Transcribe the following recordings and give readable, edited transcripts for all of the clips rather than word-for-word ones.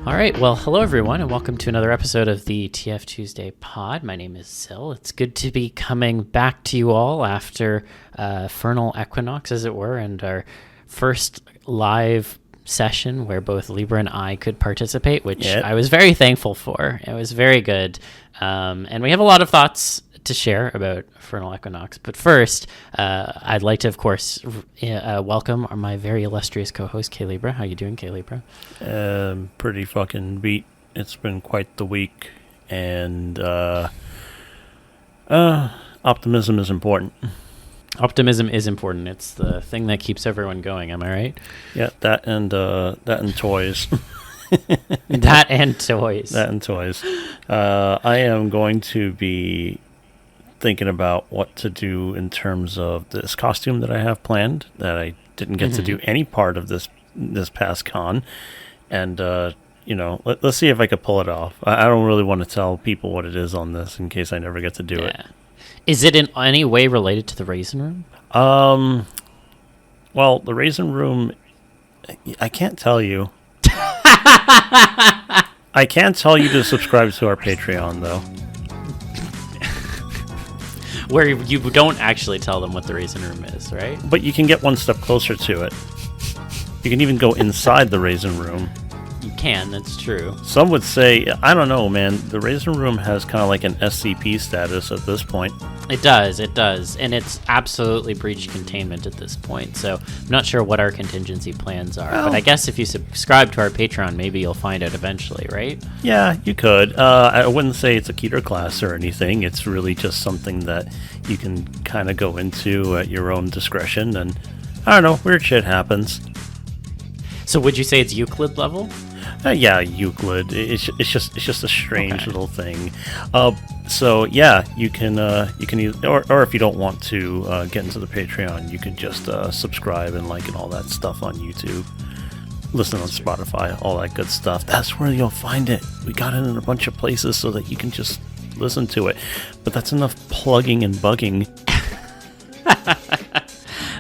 All right, well, hello everyone, and welcome to another episode of the TFTuesday Pod. My name is Zil. It's good to be coming back to you all after Furnal Equinox, as it were, and our first live session where both Libra and I could participate, which I was very thankful for. It was very good, and we have a lot of thoughts to share about Furnal Equinox. But first, I'd like to, of course, welcome my very illustrious co-host, k-libra. How you doing, k-libra? Pretty fucking beat. It's been quite the week, and optimism is important. Optimism is important. It's the thing that keeps everyone going. Am I right? Yeah, that and toys. That and toys. That and toys. I am going to be thinking about what to do in terms of this costume that I have planned that I didn't get to do any part of this past con, and let's see if I could pull it off. I don't really want to tell people what it is on this in case I never get to do it. Is it in any way related to the Raisin Room? Well, the Raisin Room, I can't tell you. I can't tell you to subscribe to our Patreon, though. Where you don't actually tell them what the Raisin Room is, right? But you can get one step closer to it. You can even go inside the Raisin Room. You can, that's true. Some would say, I don't know, man, the Raisin Room has kind of like an SCP status at this point. It does. And it's absolutely breached containment at this point. So I'm not sure what our contingency plans are. But I guess if you subscribe to our Patreon, maybe you'll find out eventually, right? Yeah, you could. I wouldn't say it's a Keter class or anything. It's really just something that you can kind of go into at your own discretion. And I don't know, weird shit happens. So would you say it's Euclid level? Yeah, Euclid. It's just a strange little thing. So yeah, you can either, or if you don't want to get into the Patreon, you can just subscribe and like and all that stuff on YouTube. Listen on Spotify, all that good stuff. That's where you'll find it. We got it in a bunch of places so that you can just listen to it. But that's enough plugging and bugging.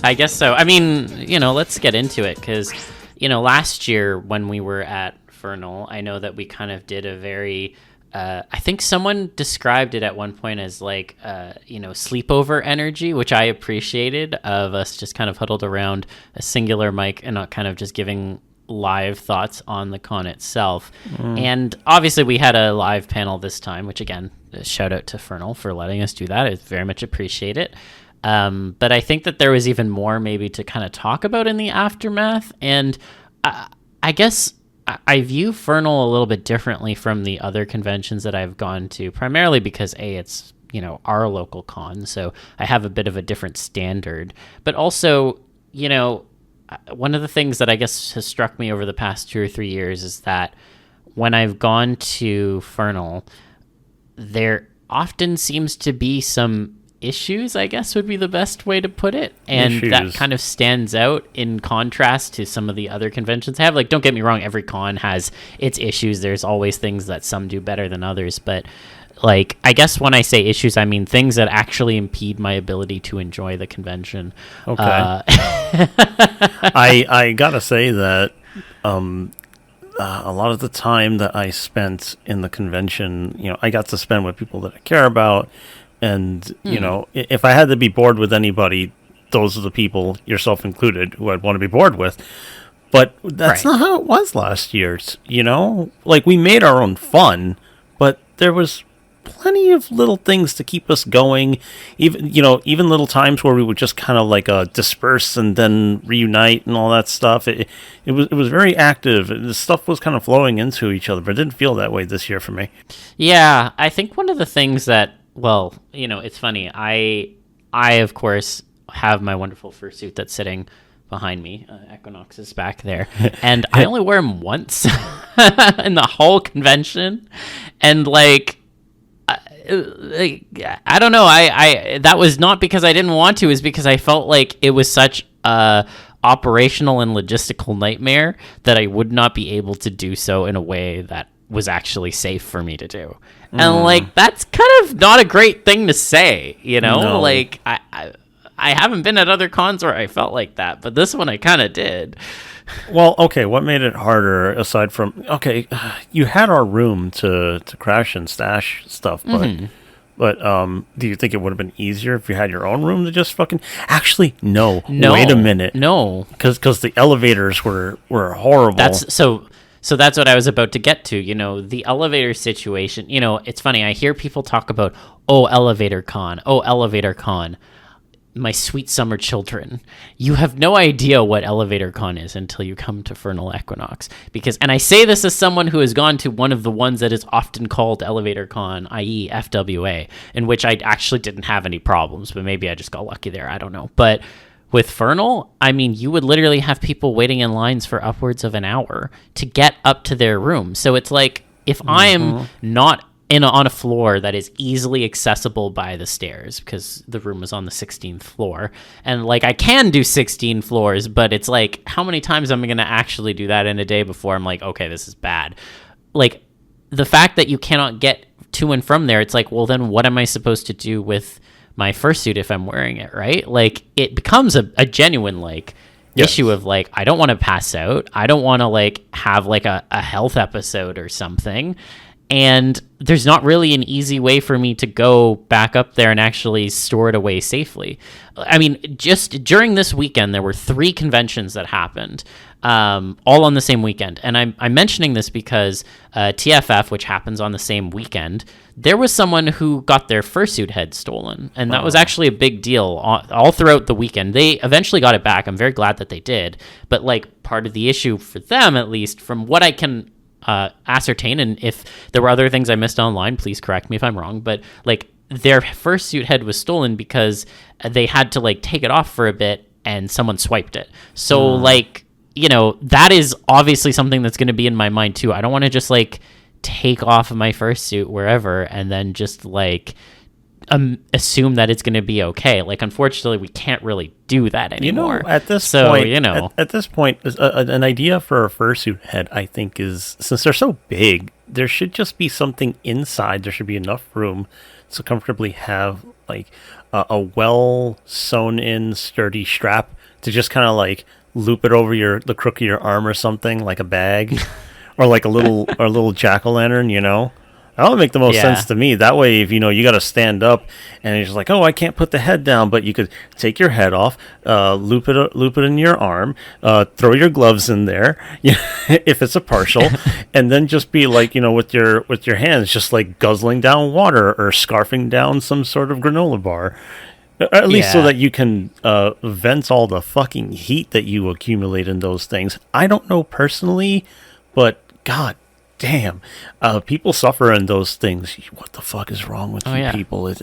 I guess so. I mean, let's get into it because, last year when we were at Furnal, I know that we kind of did a very, I think someone described it at one point as like, sleepover energy, which I appreciated, of us just kind of huddled around a singular mic and not kind of just giving live thoughts on the con itself. And obviously we had a live panel this time, which again, shout out to Furnal for letting us do that. I very much appreciate it. But I think that there was even more maybe to kind of talk about in the aftermath. And I guess I view Furnal a little bit differently from the other conventions that I've gone to, primarily because it's, our local con. So I have a bit of a different standard, but also, one of the things that I guess has struck me over the past 2 or 3 years is that when I've gone to Furnal, there often seems to be some issues, I guess would be the best way to put it, and that kind of stands out in contrast to some of the other conventions I have. Like, don't get me wrong, every con has its issues. There's always things that some do better than others, but like, I guess when I say issues, I mean things that actually impede my ability to enjoy the convention. Okay. I gotta say that a lot of the time that I spent in the convention, I got to spend with people that I care about. And, if I had to be bored with anybody, those are the people, yourself included, who I'd want to be bored with. But that's not how it was last year, Like, we made our own fun, but there was plenty of little things to keep us going. Even little times where we would just kind of like disperse and then reunite and all that stuff. It was very active. The stuff was kind of flowing into each other, but it didn't feel that way this year for me. Yeah, I think one of the things that, well, it's funny. I of course have my wonderful fursuit that's sitting behind me. Equinox is back there, and I only wear him once in the whole convention, and like I don't know. I that was not because I didn't want to. It's because I felt like it was such a operational and logistical nightmare that I would not be able to do so in a way that was actually safe for me to do. And like, that's kind of not a great thing to say, No. Like I haven't been at other cons where I felt like that, but this one I kind of did. Well, okay, what made it harder aside from okay, you had our room to crash and stash stuff, but do you think it would have been easier if you had your own room to just fucking actually no. Wait a minute. No. Cuz the elevators were horrible. So that's what I was about to get to. You know, the elevator situation. You know, it's funny. I hear people talk about, oh, elevator con. Oh, elevator con. My sweet summer children, you have no idea what elevator con is until you come to Furnal Equinox. And I say this as someone who has gone to one of the ones that is often called elevator con, i.e. FWA, in which I actually didn't have any problems, but maybe I just got lucky there. I don't know. But with Furnal, I mean, you would literally have people waiting in lines for upwards of an hour to get up to their room. So it's like, if I am not on a floor that is easily accessible by the stairs, because the room is on the 16th floor, and like I can do 16 floors, but it's like, how many times am I going to actually do that in a day before I'm like, okay, this is bad? Like, the fact that you cannot get to and from there, it's like, well, then what am I supposed to do with my fursuit if I'm wearing it, right? Like, it becomes a genuine like issue of like, I don't want to pass out, I don't want to like have like a health episode or something. And there's not really an easy way for me to go back up there and actually store it away safely. I mean, just during this weekend, there were 3 conventions that happened, all on the same weekend. And I'm mentioning this because TFF, which happens on the same weekend, there was someone who got their fursuit head stolen. And that was actually a big deal all throughout the weekend. They eventually got it back. I'm very glad that they did. But like, part of the issue for them, at least from what I can ascertain, and if there were other things I missed online, please correct me if I'm wrong, but like, their fursuit head was stolen because they had to like take it off for a bit and someone swiped it. So like, you know, that is obviously something that's going to be in my mind too. I don't want to just like take off of my fursuit wherever and then just like assume that it's going to be okay. Like, unfortunately, we can't really do that anymore. You know, at this point, at this point, an idea for a fursuit head, I think, is, since they're so big, there should just be something inside. There should be enough room to comfortably have like a well sewn in sturdy strap to just kind of like loop it over the crook of your arm or something, like a bag, or like a little jack-o'-lantern, you know. That would make the most sense to me. That way, if you know you got to stand up, and you're just like, oh, I can't put the head down, but you could take your head off, loop it in your arm, throw your gloves in there, if it's a partial, and then just be like, you know, with your hands, just like guzzling down water or scarfing down some sort of granola bar. At least so that you can vent all the fucking heat that you accumulate in those things. I don't know personally, but God damn, people suffer in those things. What the fuck is wrong with you people?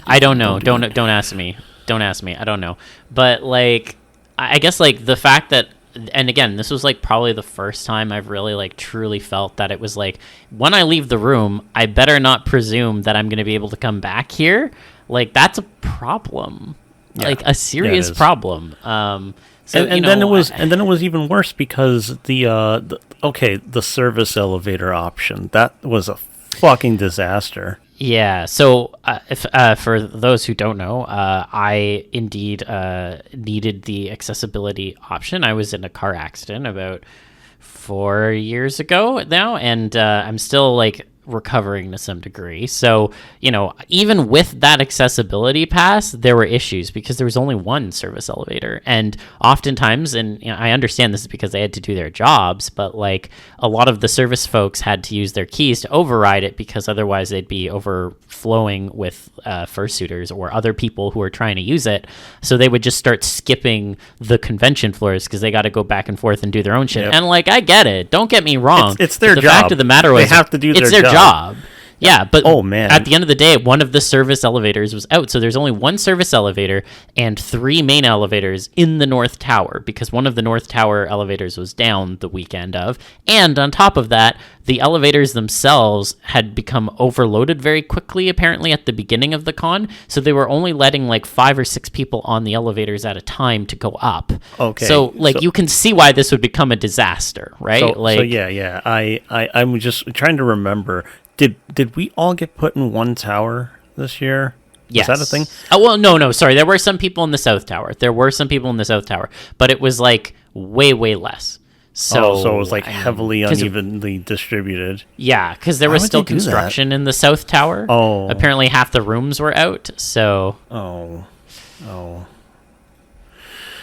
I don't know. Don't ask me. Don't ask me. I don't know. But like, I guess like the fact that, and again, this was like probably the first time I've really like truly felt that it was like, when I leave the room, I better not presume that I'm going to be able to come back here. Like, that's a problem. Like a serious problem. So, then it was even worse because the service elevator option, that was a fucking disaster. Yeah. So if for those who don't know, I indeed needed the accessibility option. I was in a car accident about 4 years ago now, and I'm still like recovering to some degree. So, you know, even with that accessibility pass, there were issues because there was only one service elevator. And oftentimes, and you know, I understand this is because they had to do their jobs, but like a lot of the service folks had to use their keys to override it because otherwise they'd be overflowing with fursuiters or other people who are trying to use it. So they would just start skipping the convention floors because they got to go back and forth and do their own shit. Yep. And like, I get it. Don't get me wrong. It's their job. The fact of the matter was, they have to do their job. Yeah, but at the end of the day, one of the service elevators was out, so there's only one service elevator and 3 main elevators in the North Tower because one of the North Tower elevators was down the weekend of, and on top of that, the elevators themselves had become overloaded very quickly, apparently at the beginning of the con, so they were only letting like 5 or 6 people on the elevators at a time to go up. Okay. So like, you can see why this would become a disaster, right? I'm just trying to remember. Did we all get put in one tower this year? Yes. Was that a thing? Oh, well, no, sorry. There were some people in the South Tower. But it was like way less. So, so it was like heavily unevenly distributed. Yeah, because there was still construction in the South Tower. Oh. Apparently half the rooms were out, so... Oh.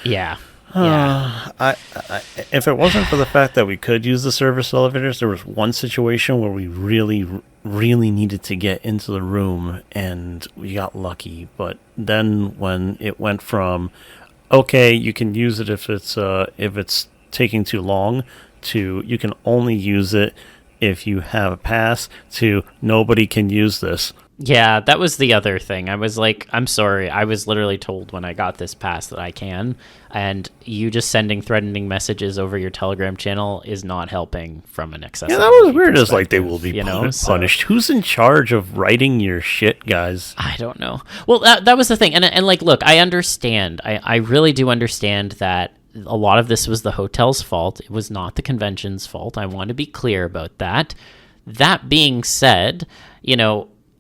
Yeah. If it wasn't for the fact that we could use the service elevators, there was one situation where we really needed to get into the room, and we got lucky. But then when it went from, okay, you can use it if it's taking too long, to you can only use it if you have a pass, to nobody can use this. Yeah, that was the other thing. I was like, I'm sorry. I was literally told when I got this pass that I can, and you just sending threatening messages over your Telegram channel is not helping from an accessibility. Yeah, that was weird. It's like they will be punished. Who's in charge of writing your shit, guys? I don't know. Well, that was the thing. And like, look, I understand. I really do understand that a lot of this was the hotel's fault. It was not the convention's fault. I want to be clear about that. That being said,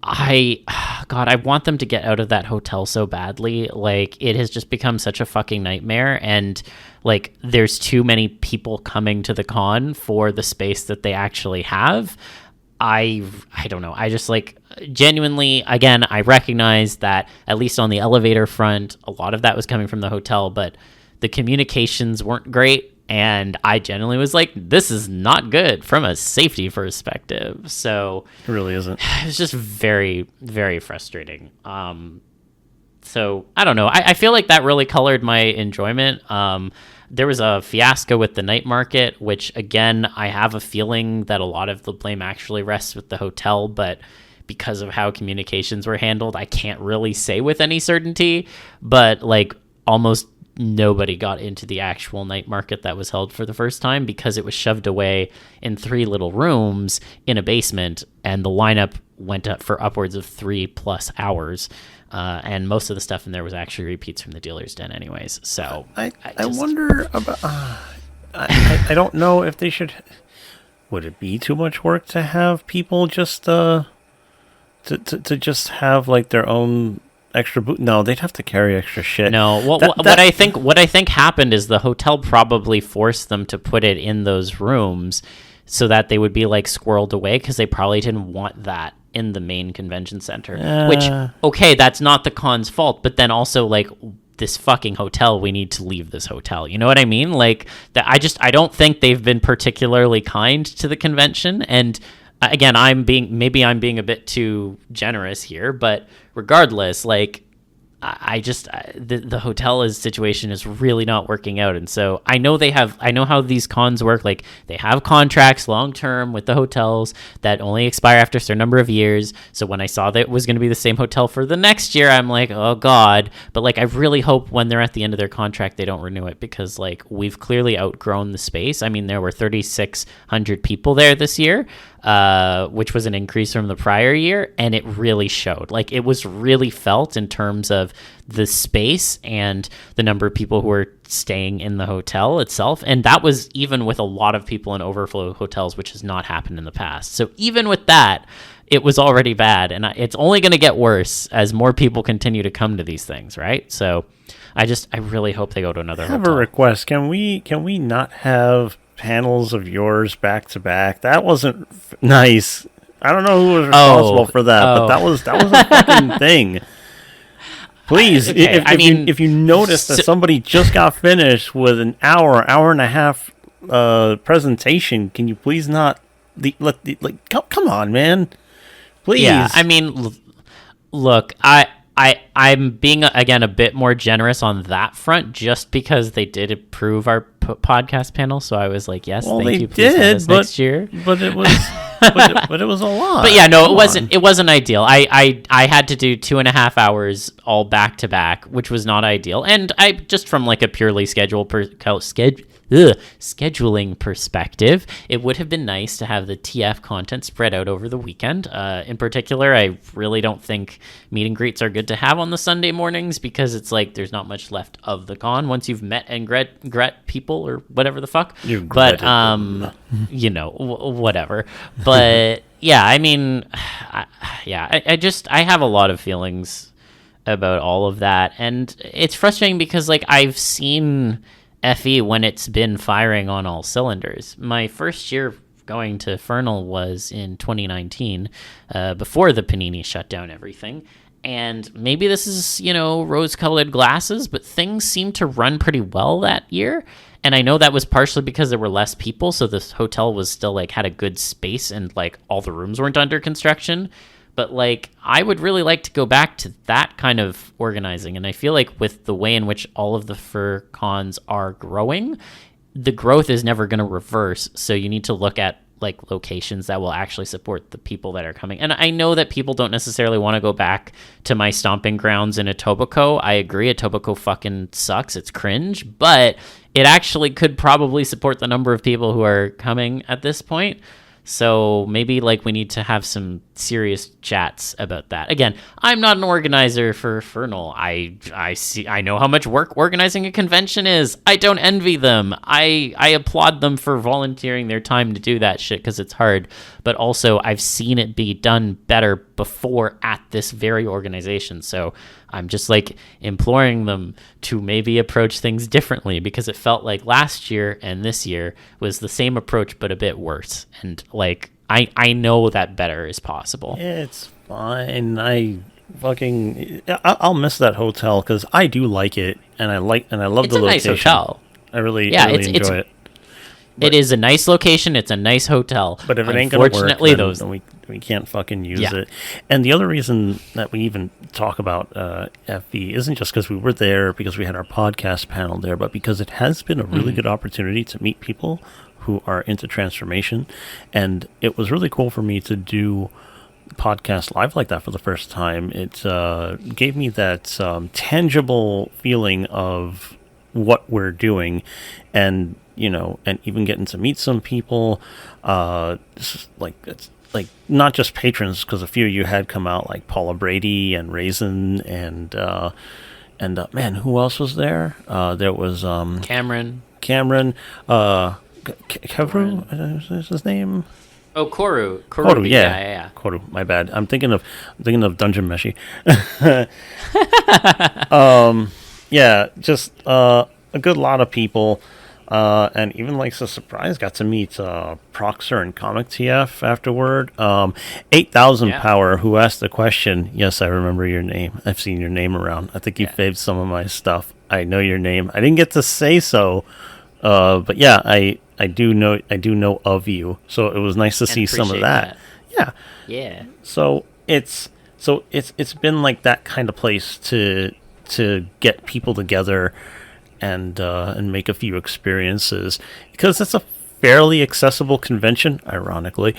I want them to get out of that hotel so badly. Like, it has just become such a fucking nightmare, and like, there's too many people coming to the con for the space that they actually have. I don't know. I just, like, genuinely, again, I recognize that at least on the elevator front, a lot of that was coming from the hotel, but the communications weren't great. And I genuinely was like, this is not good from a safety perspective. So it really isn't. It was just very, very frustrating. So I don't know. I feel like that really colored my enjoyment. There was a fiasco with the night market, which, again, I have a feeling that a lot of the blame actually rests with the hotel, but because of how communications were handled, I can't really say with any certainty. But like, almost nobody got into the actual night market that was held for the first time because it was shoved away in 3 little rooms in a basement, and the lineup went up for upwards of 3+ hours. And most of the stuff in there was actually repeats from the dealer's den anyways. So I wonder about, I don't know if they should, would it be too much work to have people just, to just have like their own extra boot? No, they'd have to carry extra shit. No, what I think happened is the hotel probably forced them to put it in those rooms so that they would be like squirreled away, because they probably didn't want that in the main convention center. Which, okay, that's not the con's fault, but then also like, this fucking hotel, we need to leave this hotel. You know what I mean? Like, that I don't think they've been particularly kind to the convention. And again, maybe I'm being a bit too generous here, but regardless, like, the hotel situation is really not working out. And so I know how these cons work. Like, they have contracts long term with the hotels that only expire after a certain number of years. So when I saw that it was going to be the same hotel for the next year, I'm like, oh God. But like, I really hope when they're at the end of their contract, they don't renew it, because like, we've clearly outgrown the space. I mean, there were 3,600 people there this year, which was an increase from the prior year, and it really showed. Like, it was really felt in terms of the space and the number of people who were staying in the hotel itself. And that was even with a lot of people in overflow hotels, which has not happened in the past. So even with that, it was already bad, and it's only going to get worse as more people continue to come to these things, right? So I really hope they go to another hotel. I have a request. Can we not have panels of yours back to back? That wasn't nice. I don't know who was responsible for that, but that was a fucking thing. Please, okay. if you notice that somebody just got finished with an hour and a half presentation, can you please not come on, man, please. Yeah, I mean, look, I'm being again a bit more generous on that front, just because they did approve our podcast panel. So I was like, yes, well, thank you. Please have us next year. But it was but it was a lot. But yeah, no, it wasn't ideal. I had to do 2.5 hours all back to back, which was not ideal. And I just, from like a purely scheduling perspective, it would have been nice to have the TF content spread out over the weekend. In particular, I really don't think meet and greets are good to have on the Sunday mornings, because it's like there's not much left of the con once you've met and gret people or whatever the fuck. But whatever. But yeah, I mean, I have a lot of feelings about all of that, and it's frustrating because like I've seen FE when it's been firing on all cylinders. My first year going to Furnal was in 2019, before the Panini shut down everything. And maybe this is, rose-colored glasses, but things seemed to run pretty well that year. And I know that was partially because there were less people, so this hotel was still, like, had a good space and, like, all the rooms weren't under construction. But, like, I would really like to go back to that kind of organizing. And I feel like with the way in which all of the fur cons are growing, the growth is never going to reverse. So you need to look at, like, locations that will actually support the people that are coming. And I know that people don't necessarily want to go back to my stomping grounds in Etobicoke. I agree, Etobicoke fucking sucks. It's cringe. But it actually could probably support the number of people who are coming at this point. So maybe, like, we need to have some serious chats about that. Again, I'm not an organizer for Furnal. I know how much work organizing a convention is. I don't envy them. I applaud them for volunteering their time to do that shit because it's hard. But also, I've seen it be done better before at this very organization. So I'm just, like, imploring them to maybe approach things differently, because it felt like last year and this year was the same approach but a bit worse. And, like, I know that better is possible. It's fine. I'll miss that hotel because I do like it, and I love the location. It's a nice hotel. I really enjoy it. It is a nice location. It's a nice hotel. But if it ain't going to work, then we can't fucking use it. And the other reason that we even talk about FE isn't just because we were there, because we had our podcast panel there, but because it has been a really good opportunity to meet people who are into transformation. And it was really cool for me to do podcast live like that for the first time. It gave me that tangible feeling of what we're doing, and and even getting to meet some people, it's not just patrons, because a few of you had come out, like Paula Brady and Raisin and man, who else was there? There was Cameron, Kevru is his name. Oh, Koru, yeah. Koru, my bad. I'm thinking of Dungeon Meshi. Yeah, just a good lot of people. And even, like, a surprise, got to meet Proxer and Comic TF afterward. 8,000 Power, who asked the question. Yes, I remember your name. I've seen your name around. I think you faved some of my stuff. I know your name. I didn't get to say so, but yeah, I do know of you. So it was nice to see some of that. Yeah. So it's been like that kind of place to get people together and make a few experiences, because it's a fairly accessible convention, ironically,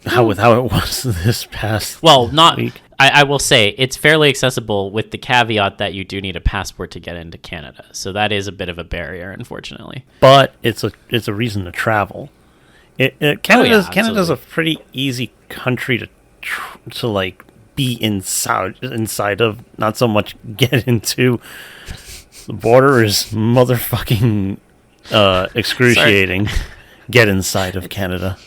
how it was this past week. I will say it's fairly accessible, with the caveat that you do need a passport to get into Canada, so that is a bit of a barrier, unfortunately. But it's a reason to travel. Canada's a pretty easy country to like be inside of, not so much get into. The border is motherfucking excruciating. Get inside of Canada.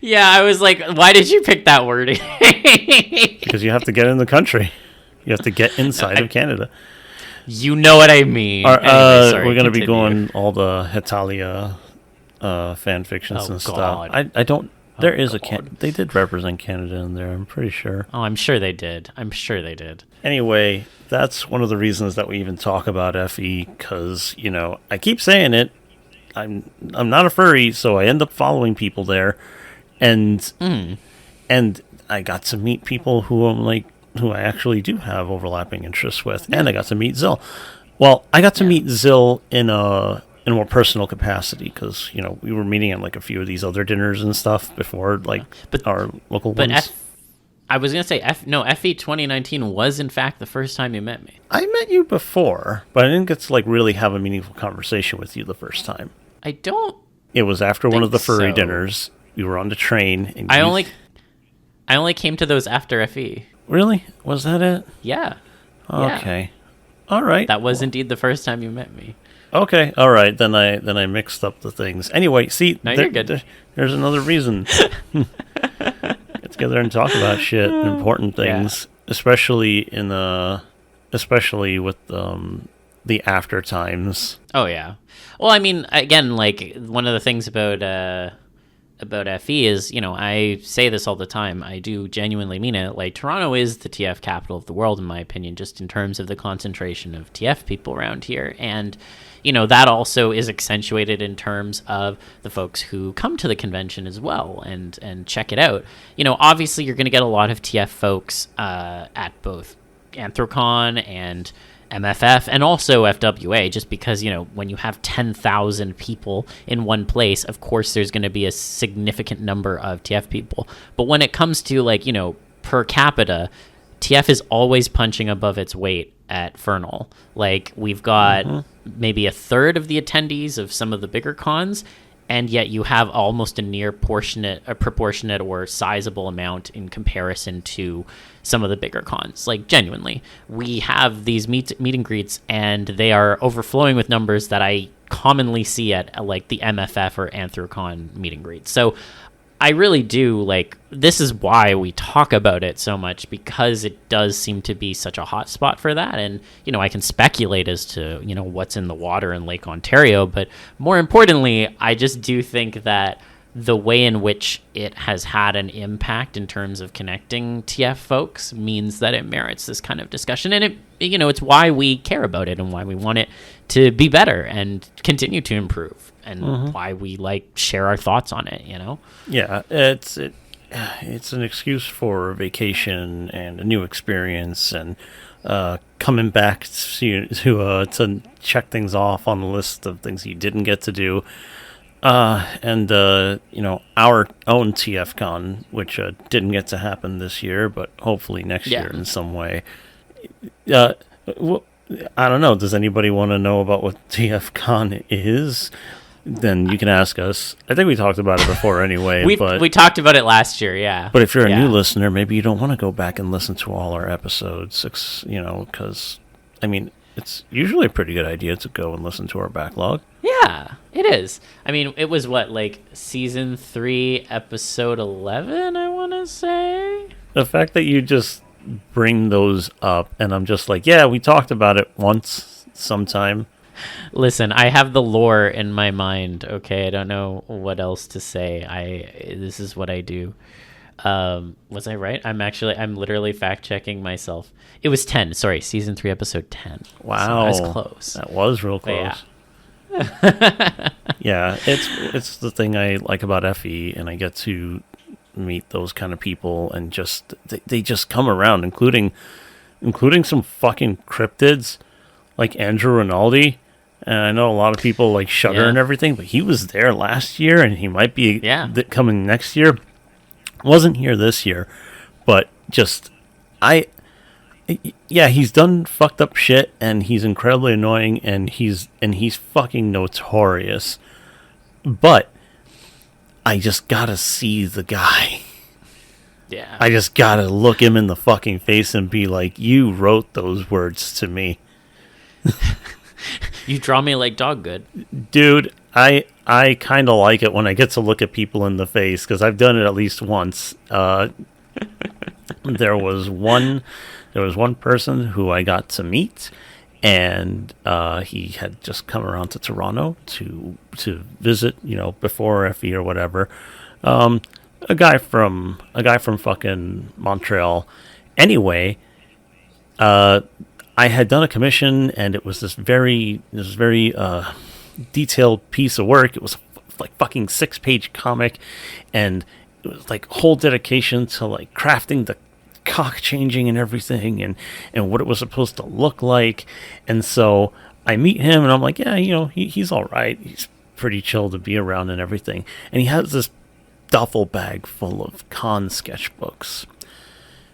Yeah, I was like, why did you pick that word? Because you have to get in the country. You have to get inside of Canada. You know what I mean. We're going to be going all the Hetalia fan fictions and stuff. I don't... There is they did represent Canada in there, I'm pretty sure. Oh, I'm sure they did. Anyway, that's one of the reasons that we even talk about FE, because, I keep saying it. I'm not a furry, so I end up following people there, and I got to meet people who I actually do have overlapping interests with, and I got to meet Zil. Well, I got to meet Zil in a more personal capacity, because we were meeting at like a few of these other dinners and stuff before, our local ones. I was gonna say FE 2019 was in fact the first time you met me. I met you before, but I didn't get to really have a meaningful conversation with you the first time. It was after one of the furry dinners. We were on the train, and I only came to those after FE. Really? Was that it? Yeah. Okay. Yeah. All right. That was indeed the first time you met me. Okay, all right. Then I mixed up the things. Anyway, see, you're good. There's another reason. Get together and talk about shit, important things, especially with the after times. Oh yeah. Well, I mean, again, like one of the things about FE is, I say this all the time. I do genuinely mean it. Like, Toronto is the TF capital of the world, in my opinion, just in terms of the concentration of TF people around here. And, that also is accentuated in terms of the folks who come to the convention as well and check it out. Obviously, you're going to get a lot of TF folks at both Anthrocon and MFF and also FWA, just because, when you have 10,000 people in one place, of course there's going to be a significant number of TF people. But when it comes to per capita, TF is always punching above its weight at Furnal. Like, we've got maybe a third of the attendees of some of the bigger cons, and yet you have almost a proportionate or sizable amount in comparison to some of the bigger cons. Like, genuinely, we have these meet and greets, and they are overflowing with numbers that I commonly see at like the MFF or Anthrocon meet and greets. So I really do, this is why we talk about it so much, because it does seem to be such a hot spot for that. And, I can speculate as to, what's in the water in Lake Ontario, but more importantly, I just do think that the way in which it has had an impact in terms of connecting TF folks means that it merits this kind of discussion. And it's why we care about it and why we want it to be better and continue to improve, and why we share our thoughts on it, Yeah, it's an excuse for vacation and a new experience, and coming back to check things off on the list of things you didn't get to do. And our own TFCon, which didn't get to happen this year, but hopefully next year in some way. I don't know. Does anybody want to know about what TFCon is? Then you can ask us. I think we talked about it before anyway. We talked about it last year, yeah. But if you're a new listener, maybe you don't want to go back and listen to all our episodes, because, it's usually a pretty good idea to go and listen to our backlog. Yeah, it is. It was season 3, episode 11, I want to say? The fact that you just bring those up, and I'm just like, yeah, we talked about it once sometime. Listen, I have the lore in my mind, okay? I don't know what else to say. This is what I do. Was I right? I'm literally fact-checking myself. It was 10. Sorry, season 3, episode 10. Wow. So I was close. That was real close. Yeah, it's the thing I like about FE, and I get to meet those kind of people, and just they just come around, including some fucking cryptids like Andrew Rinaldi. And I know a lot of people like Shudder and everything, but he was there last year, and he might be coming next year. Wasn't here this year, but just he's done fucked up shit, and he's incredibly annoying, and he's fucking notorious. But I just gotta see the guy. Yeah. I just gotta look him in the fucking face and be like, you wrote those words to me. You draw me like dog good. Dude, I kind of like it when I get to look at people in the face, because I've done it at least once. There was one person who I got to meet, and he had just come around to Toronto to visit, before FE or whatever. A guy from fucking Montreal. Anyway, I had done a commission, and it was this very detailed piece of work. It was like fucking 6-page comic, and it was like whole dedication to like crafting the cock changing and everything, and what it was supposed to look like. And so I meet him, and I'm like, yeah, he's all right. He's pretty chill to be around and everything. And he has this duffel bag full of con sketchbooks.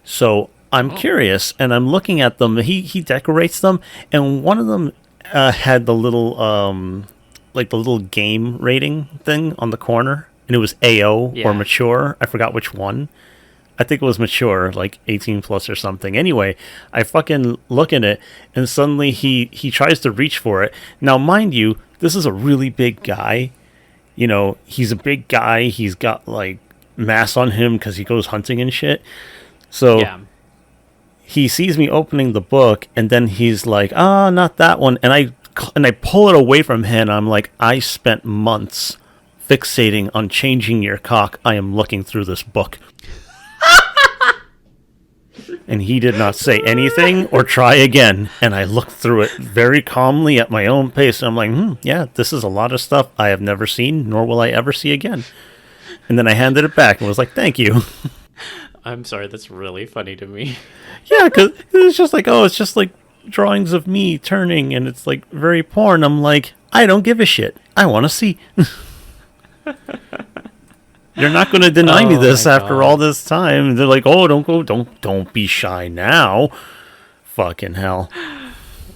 So I'm curious, and I'm looking at them. He decorates them, and one of them had the little the little game rating thing on the corner, and it was AO or mature. I forgot which one. I think it was mature, like 18 plus or something. Anyway, I fucking look at it, and suddenly he tries to reach for it. Now, mind you, this is a really big guy. He's a big guy. He's got like mass on him because he goes hunting and shit. So he sees me opening the book, and then he's like, not that one. And I pull it away from him. I'm like, I spent months fixating on changing your cock. I am looking through this book. And he did not say anything or try again. And I looked through it very calmly at my own pace. And I'm like, yeah, this is a lot of stuff I have never seen, nor will I ever see again. And then I handed it back and was like, thank you. I'm sorry, that's really funny to me. Yeah, because it's just like, it's just like drawings of me turning, and it's like very porn. I'm like, I don't give a shit. I want to see. You're not going to deny me this after all this time. They're like, don't be shy now. Fucking hell.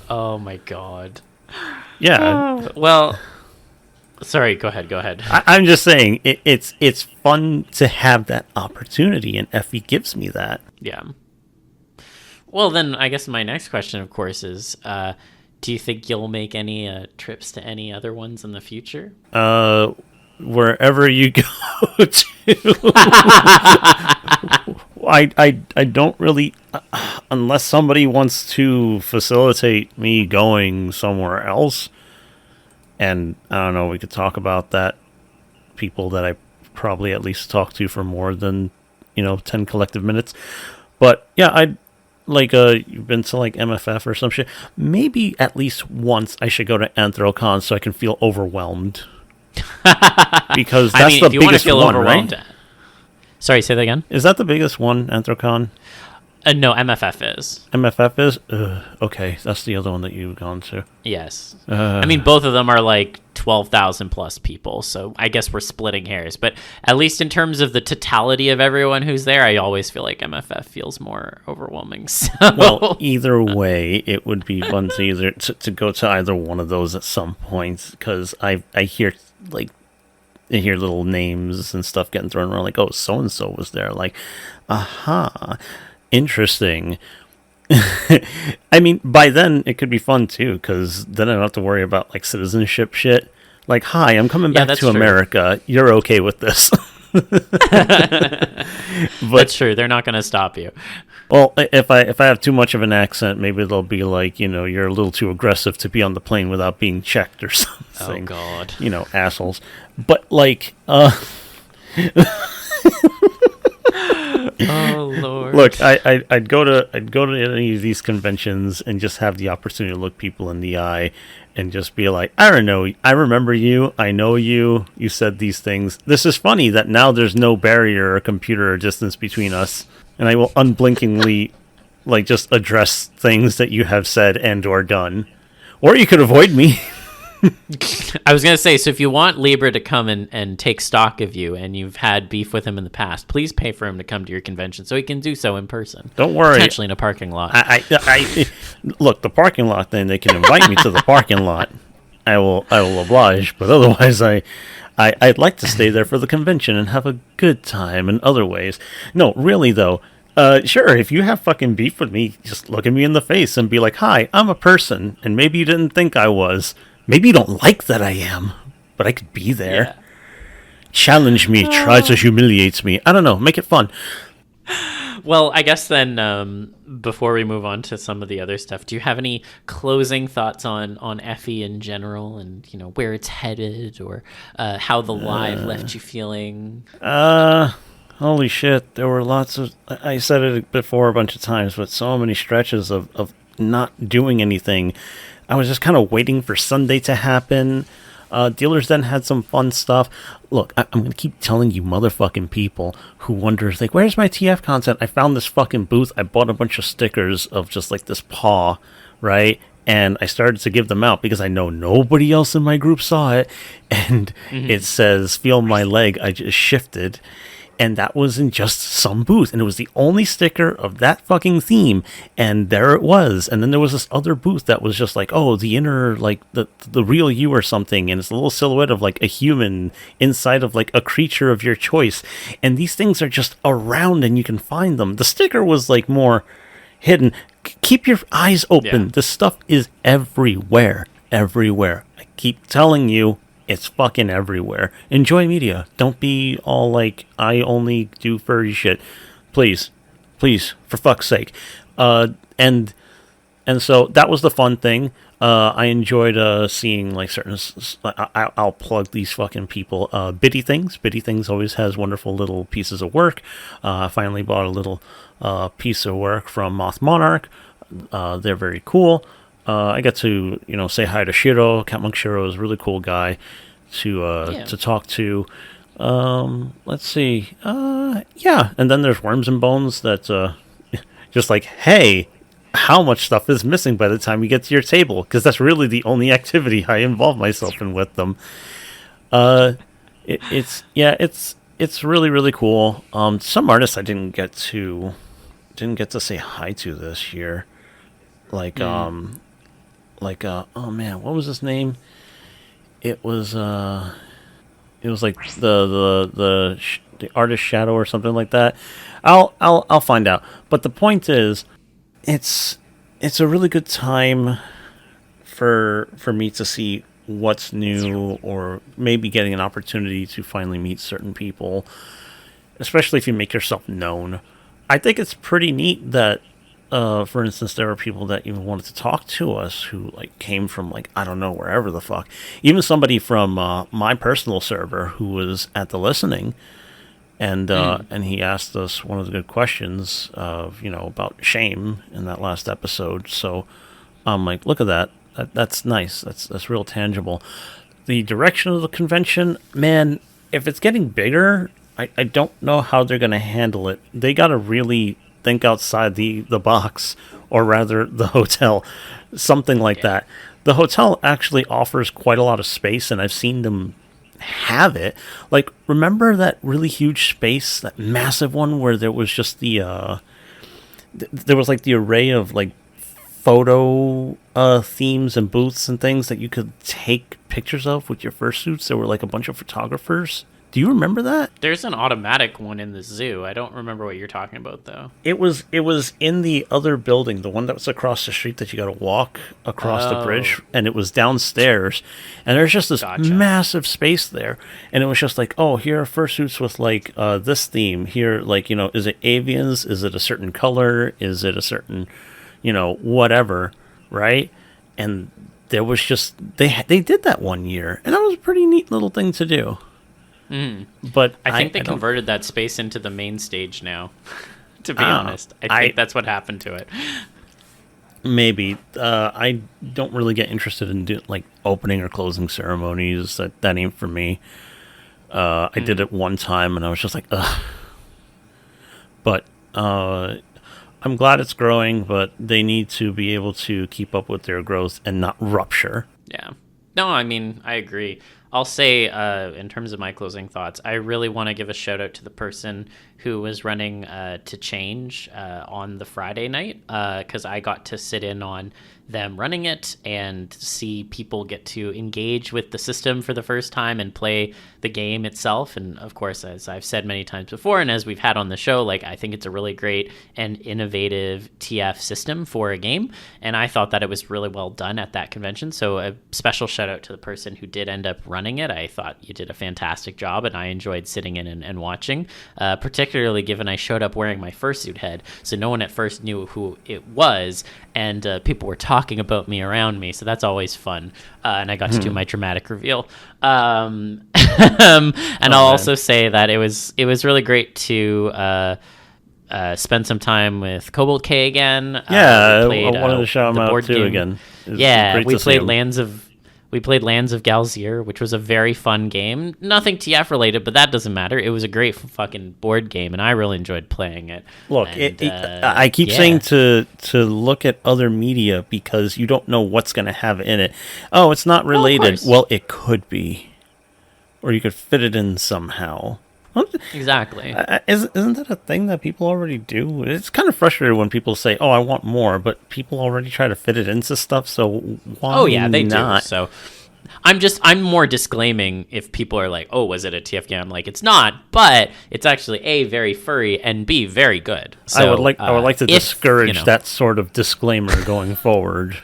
Oh my god. Yeah. Well, sorry, go ahead. I'm just saying, it's fun to have that opportunity, and Effie gives me that. Yeah. Well, then I guess my next question, of course, is do you think you'll make any trips to any other ones in the future? Wherever you go to. I don't really, unless somebody wants to facilitate me going somewhere else, and I don't know, we could talk about that. People that I probably at least talk to for more than 10 collective minutes. But yeah, I'd like you've been to like MFF or some shit. Maybe at least once I should go to Anthrocon so I can feel overwhelmed. Because that's the biggest one, right? Sorry, say that again. Is that the biggest one, Anthrocon? No, MFF is. MFF is? Okay, that's the other one that you've gone to. Yes. I mean, both of them are like 12,000 plus people, so I guess we're splitting hairs. But at least in terms of the totality of everyone who's there, I always feel like MFF feels more overwhelming. So. Well, either way, it would be fun to go to either one of those at some point, because I hear like I hear little names and stuff getting thrown around, like, oh, so and so was there, like, aha. Interesting. I mean, by then it could be fun too, because then I don't have to worry about like citizenship shit. Like, hi, I'm coming back to America. You're okay with this? That's true. They're not going to stop you. Well, if I have too much of an accent, maybe they'll be like, you're a little too aggressive to be on the plane without being checked or something. Oh God. Assholes. But like, oh Lord! Look, I'd go to any of these conventions and just have the opportunity to look people in the eye and just be like, I don't know, I remember you, I know you, you said these things. This is funny that now there's no barrier or computer or distance between us, and I will unblinkingly like just address things that you have said and or done, or you could avoid me. I was going to say, so if you want Libra to come and take stock of you and you've had beef with him in the past, please pay for him to come to your convention so he can do so in person. Don't worry. Potentially in a parking lot. I look, the parking lot thing, they can invite me to the parking lot. I will oblige, but otherwise I'd like to stay there for the convention and have a good time in other ways. No, really though, sure, if you have fucking beef with me, just look at me in the face and be like, hi, I'm a person, and maybe you didn't think I was. Maybe you don't like that I am, but I could be there. Yeah. Challenge me, try to humiliate me. I don't know, make it fun. Well, I guess then, before we move on to some of the other stuff, do you have any closing thoughts on Effie in general, and where it's headed, or how the live left you feeling? Holy shit, there were lots of... I said it before a bunch of times, but so many stretches of not doing anything. I was just kind of waiting for Sunday to happen. Dealers then had some fun stuff. Look, I'm going to keep telling you motherfucking people who wonders, like, where's my TF content? I found this fucking booth. I bought a bunch of stickers of just, like, this paw, right? And I started to give them out because I know nobody else in my group saw it. And it says, feel my leg, I just shifted. And that was in just some booth. And it was the only sticker of that fucking theme. And there it was. And then there was this other booth that was just like, oh, the inner, like, the real you or something. And it's a little silhouette of, like, a human inside of, like, a creature of your choice. And these things are just around and you can find them. The sticker was, like, more hidden. Keep your eyes open. Yeah. This stuff is everywhere. Everywhere. I keep telling you. It's fucking everywhere. Enjoy media. Don't be all like, I only do furry shit. Please, for fuck's sake. And so that was the fun thing. I enjoyed seeing like certain. I'll plug these fucking people. Bitty Things. Bitty Things always has wonderful little pieces of work. I finally bought a little piece of work from Moth Monarch. They're very cool. I got to say hi to Shiro. Cat Monk Shiro is a really cool guy to talk to. Let's see. Yeah, and then there's Worms and Bones. That's just like, hey, how much stuff is missing by the time you get to your table? Because that's really the only activity I involve myself in with them. It's really really cool. Some artists I didn't get to say hi to this year, like oh man, what was his name? It was like the artist Shadow or something like that. I'll find out. But the point is, it's a really good time for me to see what's new, or maybe getting an opportunity to finally meet certain people, especially if you make yourself known. I think it's pretty neat that, for instance, there are people that even wanted to talk to us who like came from like, I don't know, wherever the fuck. Even somebody from my personal server who was at the listening. And he asked us one of the good questions of, about shame in that last episode. So I'm like, look at that. That's nice. That's real tangible. The direction of the convention, man, if it's getting bigger, I don't know how they're going to handle it. They got to really think outside the box, or rather the hotel, something like that. The hotel actually offers quite a lot of space, and I've seen them have it. Like, remember that really huge space, that massive one where there was just there was like the array of like photo themes and booths and things that you could take pictures of with your fursuits? There were like a bunch of photographers. Do you remember that? There's an automatic one in the zoo. I don't remember what you're talking about, though. It was in the other building, the one that was across the street that you got to walk across the bridge, and it was downstairs. And there's just this massive space there, and it was just like, oh, here are fursuits with like this theme. Here, like, is it avians? Is it a certain color? Is it a certain, whatever, right? And there was just they did that one year, and that was a pretty neat little thing to do. But I think they converted that space into the main stage now. To be honest, I think that's what happened to it. Maybe I don't really get interested in like opening or closing ceremonies. That ain't for me. I did it one time and I was just like, ugh. But I'm glad it's growing, but they need to be able to keep up with their growth and not rupture. Yeah. No, I mean, I agree. I'll say, in terms of my closing thoughts, I really want to give a shout out to the person who was running To Change on the Friday night, because I got to sit in on them running it and see people get to engage with the system for the first time and play the game itself. And of course, as I've said many times before, and as we've had on the show, like, I think it's a really great and innovative TF system for a game. And I thought that it was really well done at that convention. So a special shout out to the person who did end up running it. I thought you did a fantastic job, and I enjoyed sitting in and watching, particularly given I showed up wearing my fursuit head. So no one at first knew who it was, and people were talking about me around me, so that's always fun. And I got to do my dramatic reveal. And I'll also say that it was really great to spend some time with Cobalt K again. Yeah, I wanted to shout him out too again. Yeah, we played Lands of Galzier, which was a very fun game. Nothing TF related, but that doesn't matter. It was a great fucking board game, and I really enjoyed playing it. Look, I keep saying to look at other media because you don't know what's going to have in it. Oh, it's not related. Well, it could be. Or you could fit it in somehow. Exactly. Isn't that a thing that people already do? It's kind of frustrating when people say, "Oh, I want more," but people already try to fit it into stuff. So why? Oh yeah, they not? do. So I'm more disclaiming if people are like, "Oh, was it a TF game?" I'm like, it's not, but it's actually A, very furry, and B, very good. So I would like to discourage that sort of disclaimer going forward.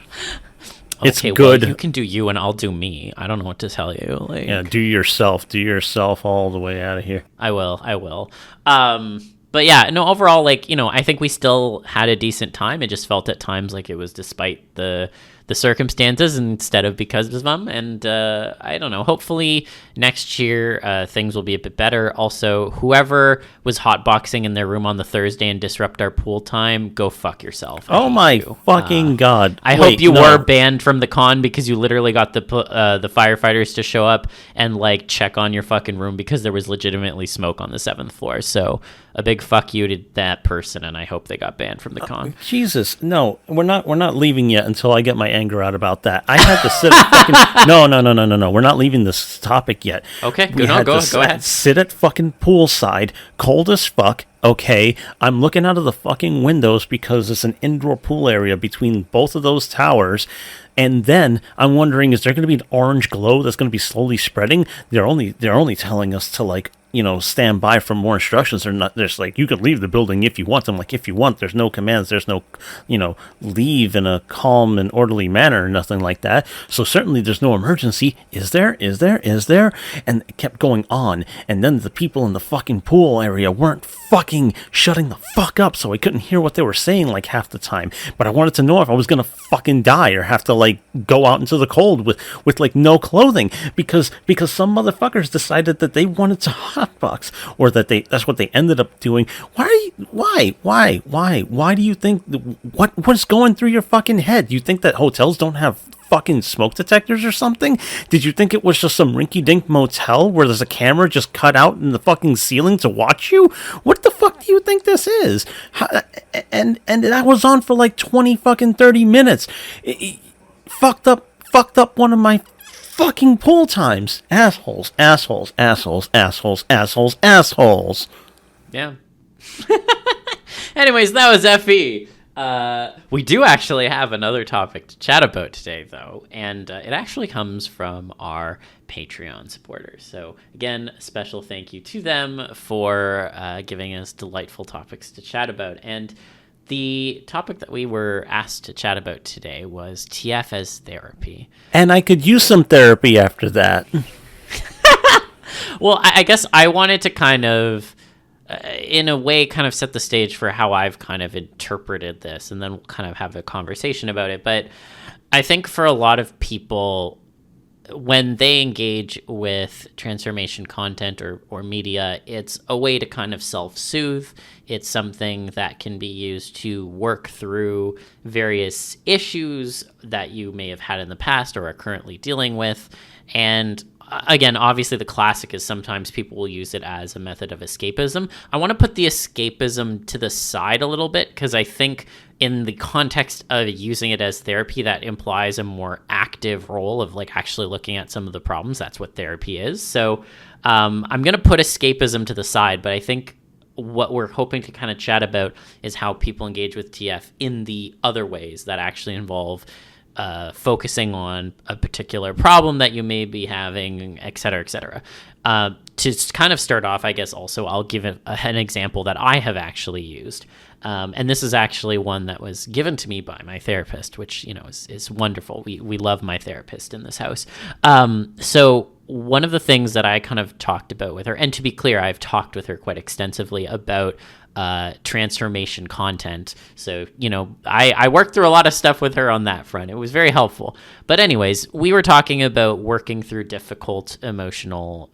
It's okay, good. Well, you can do you, and I'll do me. I don't know what to tell you. Like, yeah, do yourself all the way out of here. I will. But yeah, no, overall, like, I think we still had a decent time. It just felt at times like it was despite the circumstances instead of because of them. And I don't know, hopefully next year things will be a bit better. Also, whoever was hotboxing in their room on the Thursday and disrupt our pool time, go fuck yourself. Oh my fucking God. I hope you were banned from the con because you literally got the firefighters to show up and like check on your fucking room because there was legitimately smoke on the 7th floor. So a big fuck you to that person, and I hope they got banned from the con. Jesus, no, we're not leaving yet until I get my anger out about that. I had to sit at fucking no. We're not leaving this topic yet. Okay, go ahead. Sit at fucking poolside, cold as fuck. Okay, I'm looking out of the fucking windows because it's an indoor pool area between both of those towers. And then I'm wondering, is there going to be an orange glow that's going to be slowly spreading? They're only telling us to like, stand by for more instructions. They're not. There's like, you could leave the building if you want. I'm like, if you want. There's no commands. There's no, leave in a calm and orderly manner or nothing like that. So certainly there's no emergency. Is there? And it kept going on. And then the people in the fucking pool area weren't fucking shutting the fuck up, so I couldn't hear what they were saying like half the time. But I wanted to know if I was gonna fucking die or have to like go out into the cold with like no clothing because some motherfuckers decided that they wanted to hotbox, or that's what they ended up doing. Why do you think what's going through your fucking head? You think that hotels don't have fucking smoke detectors or something? Did you think it was just some rinky-dink motel where there's a camera just cut out in the fucking ceiling to watch you? What the fuck do you think this is? And that was on for like 30 minutes. Fucked up one of my fucking pool times. Assholes. Yeah. Anyways, that was FE. We do actually have another topic to chat about today, though, and it actually comes from our Patreon supporters. So, again, a special thank you to them for giving us delightful topics to chat about. And the topic that we were asked to chat about today was TF as therapy. And I could use some therapy after that. Well, I guess I wanted to kind of, in a way, kind of set the stage for how I've kind of interpreted this, and then we'll kind of have a conversation about it. But I think for a lot of people, when they engage with transformation content or media, it's a way to kind of self-soothe. It's something that can be used to work through various issues that you may have had in the past or are currently dealing with. And again, obviously the classic is sometimes people will use it as a method of escapism. I want to put the escapism to the side a little bit because I think in the context of using it as therapy, that implies a more active role of like actually looking at some of the problems. That's what therapy is. So I'm going to put escapism to the side, but I think what we're hoping to kind of chat about is how people engage with TF in the other ways that actually involve focusing on a particular problem that you may be having, et cetera, et cetera. To kind of start off, I guess also I'll give an example that I have actually used. And this is actually one that was given to me by my therapist, which, is wonderful. We love my therapist in this house. So one of the things that I kind of talked about with her, and to be clear, I've talked with her quite extensively about transformation content. So, I worked through a lot of stuff with her on that front. It was very helpful. But anyways, we were talking about working through difficult emotional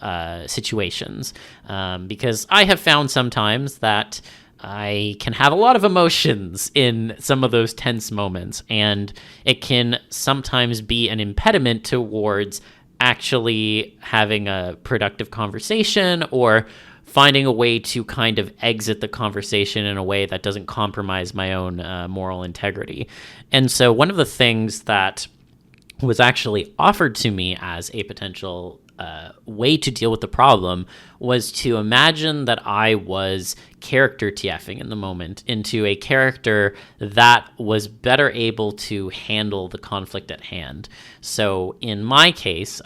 situations because I have found sometimes that I can have a lot of emotions in some of those tense moments, and it can sometimes be an impediment towards actually having a productive conversation or finding a way to kind of exit the conversation in a way that doesn't compromise my own moral integrity. And so one of the things that was actually offered to me as a potential way to deal with the problem was to imagine that I was character TFing in the moment into a character that was better able to handle the conflict at hand. So in my case,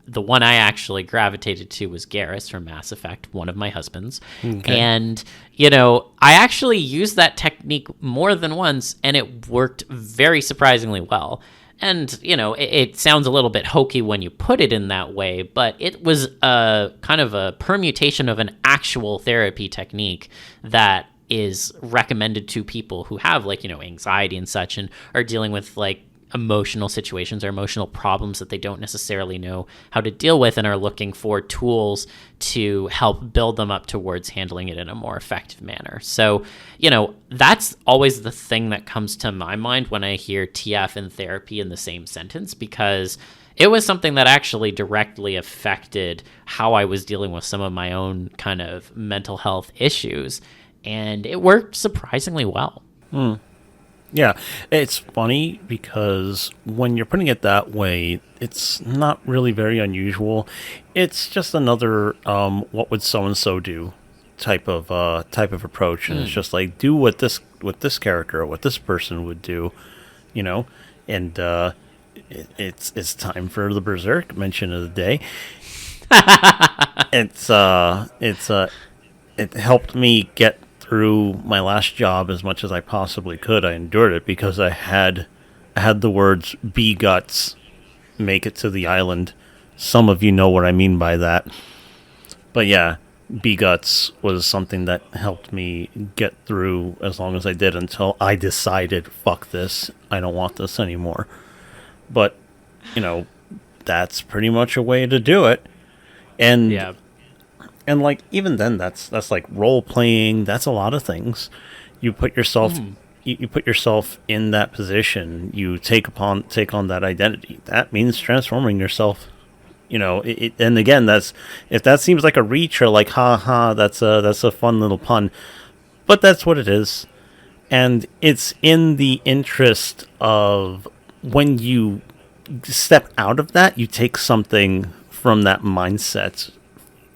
the one I actually gravitated to was Garrus from Mass Effect, one of my husbands. Okay. And, I actually used that technique more than once, and it worked very surprisingly well. And, it sounds a little bit hokey when you put it in that way, but it was a kind of a permutation of an actual therapy technique that is recommended to people who have anxiety and such, and are dealing with emotional situations or emotional problems that they don't necessarily know how to deal with, and are looking for tools to help build them up towards handling it in a more effective manner. So, that's always the thing that comes to my mind when I hear TF and therapy in the same sentence, because it was something that actually directly affected how I was dealing with some of my own kind of mental health issues, and it worked surprisingly well. Yeah, it's funny because when you're putting it that way, it's not really very unusual. It's just another what would so and so do type of approach, and it's just like, do what this character or what this person would do, and it's time for the Berserk mention of the day. It helped me get through my last job as much as I possibly could. I endured it because I had the words "be guts, make it to the island." Some of you know what I mean by that. But yeah, "be guts" was something that helped me get through as long as I did, until I decided, fuck this, I don't want this anymore. But, that's pretty much a way to do it. And yeah. And even then, that's like role playing. That's a lot of things. You put yourself, you put yourself in that position. You take on that identity. That means transforming yourself. And again, if that seems like a reach, or like, that's a fun little pun, but that's what it is. And it's in the interest of, when you step out of that, you take something from that mindset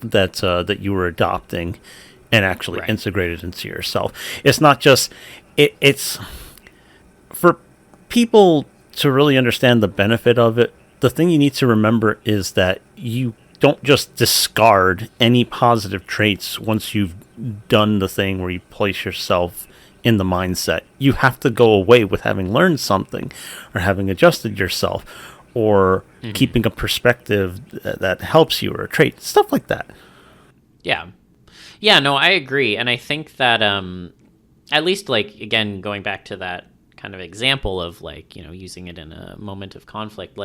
that you were adopting, and actually integrate it into yourself. It's not just it's for people to really understand the benefit of it. The thing you need to remember is that you don't just discard any positive traits once you've done the thing where you place yourself in the mindset. You have to go away with having learned something, or having adjusted yourself, or keeping a perspective that helps you, or a trait, stuff like that. Yeah, no, I agree. And I think that at least, again, going back to that kind of example of using it in a moment of conflict,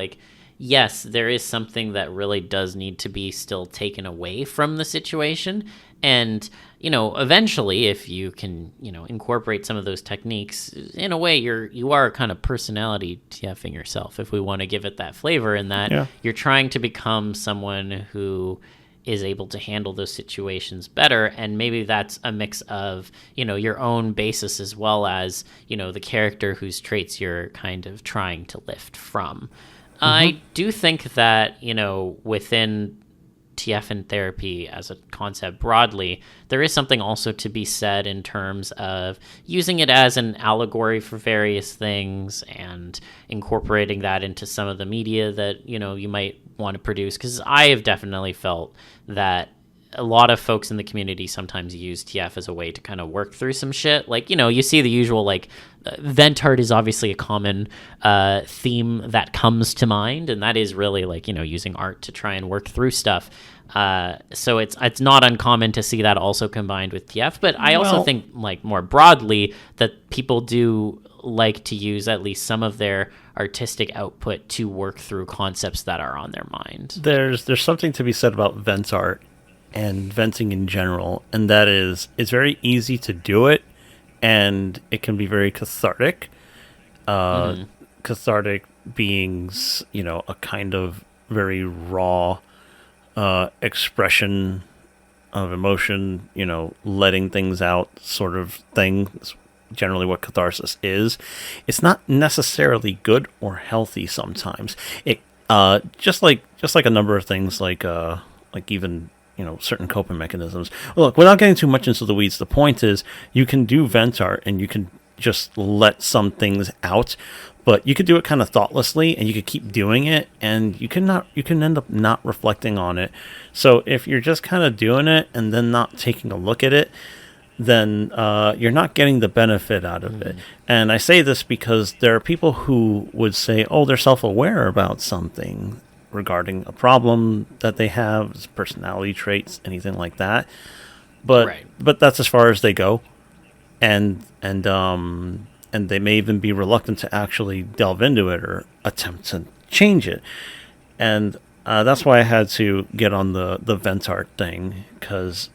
yes, there is something that really does need to be still taken away from the situation. And, eventually, if you can, incorporate some of those techniques, in a way, you are kind of personality TFing yourself, if we want to give it that flavor, in that you're trying to become someone who is able to handle those situations better. And maybe that's a mix of, your own basis, as well as, the character whose traits you're kind of trying to lift from. I do think that, within TF and therapy as a concept broadly, there is something also to be said in terms of using it as an allegory for various things, and incorporating that into some of the media that, you might want to produce. Because I have definitely felt that a lot of folks in the community sometimes use TF as a way to kind of work through some shit. You see the usual, vent art is obviously a common theme that comes to mind, and that is really using art to try and work through stuff. So it's not uncommon to see that also combined with TF. But I also think, more broadly, that people do like to use at least some of their artistic output to work through concepts that are on their mind. There's something to be said about vent art and venting in general, and that is, it's very easy to do it, and it can be very cathartic. Cathartic being, a kind of very raw expression of emotion, letting things out sort of thing. It's generally what catharsis is. It's not necessarily good or healthy sometimes. It just like a number of things, even certain coping mechanisms. Well, look, without getting too much into the weeds, the point is, you can do vent art and you can just let some things out, but you could do it kind of thoughtlessly, and you could keep doing it, and you can end up not reflecting on it. So if you're just kind of doing it and then not taking a look at it, then you're not getting the benefit out of it. And I say this because there are people who would say, oh, they're self-aware about something regarding a problem that they have, personality traits, anything like that. But that's as far as they go. And they may even be reluctant to actually delve into it or attempt to change it. And that's why I had to get on the vent art thing, because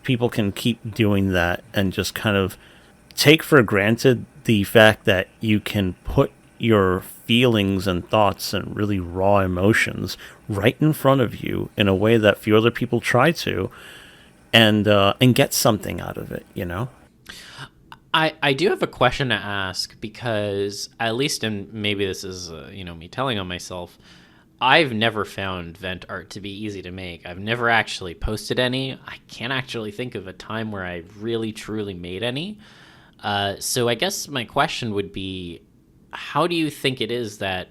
people can keep doing that and just kind of take for granted the fact that you can put your feelings and thoughts and really raw emotions right in front of you in a way that few other people try to, and get something out of it, you know? I do have a question to ask, because at least, and maybe this is me telling on myself, I've never found vent art to be easy to make. I've never actually posted any. I can't actually think of a time where I really truly made any. So I guess my question would be, how do you think it is that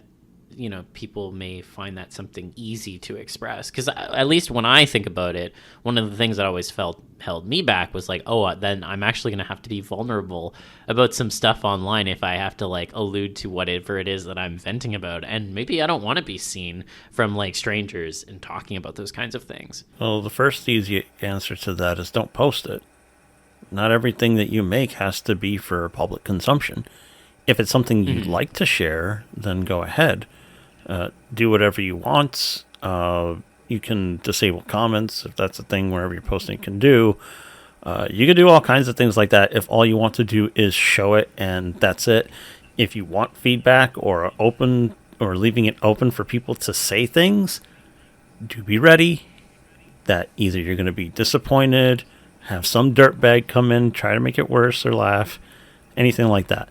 people may find that something easy to express? Because at least when I think about it, one of the things that always held me back was like, oh, then I'm actually going to have to be vulnerable about some stuff online if I have to like allude to whatever it is that I'm venting about. And maybe I don't want to be seen from like strangers and talking about those kinds of things. Well, the first easy answer to that is don't post it. Not everything that you make has to be for public consumption. If it's something you'd like to share, then go ahead. Do whatever you want. You can disable comments if that's a thing wherever you're posting can do. You can do all kinds of things like that if all you want to do is show it and that's it. If you want feedback or leaving it open for people to say things, do be ready that either you're going to be disappointed, have some dirtbag come in, try to make it worse or laugh, anything like that.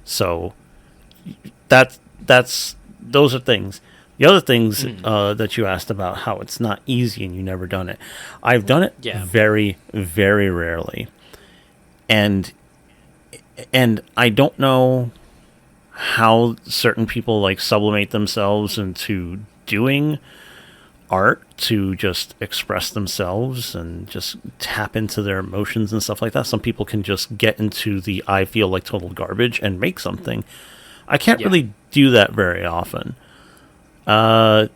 So those are things. The other things that you asked about, how it's not easy and you never done it. I've done it very, very rarely. And I don't know how certain people like sublimate themselves into doing art to just express themselves and just tap into their emotions and stuff like that. Some people can just get into the I feel like total garbage and make something. I can't really do that very often. But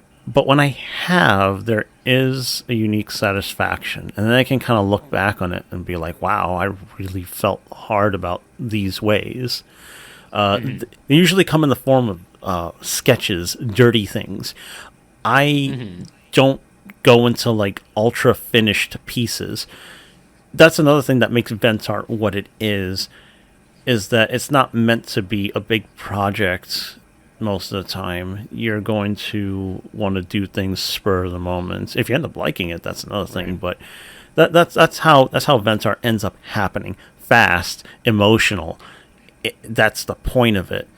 when I have, there is a unique satisfaction. And then I can kind of look back on it and be like, wow, I really felt hard about these ways. They usually come in the form of sketches, dirty things. I don't go into like ultra finished pieces. That's another thing that makes vent art what it is that it's not meant to be a big project most of the time. You're going to want to do things spur of the moment. If you end up liking it, that's another thing. But that's how vent art ends up happening. Fast, emotional. That's the point of it.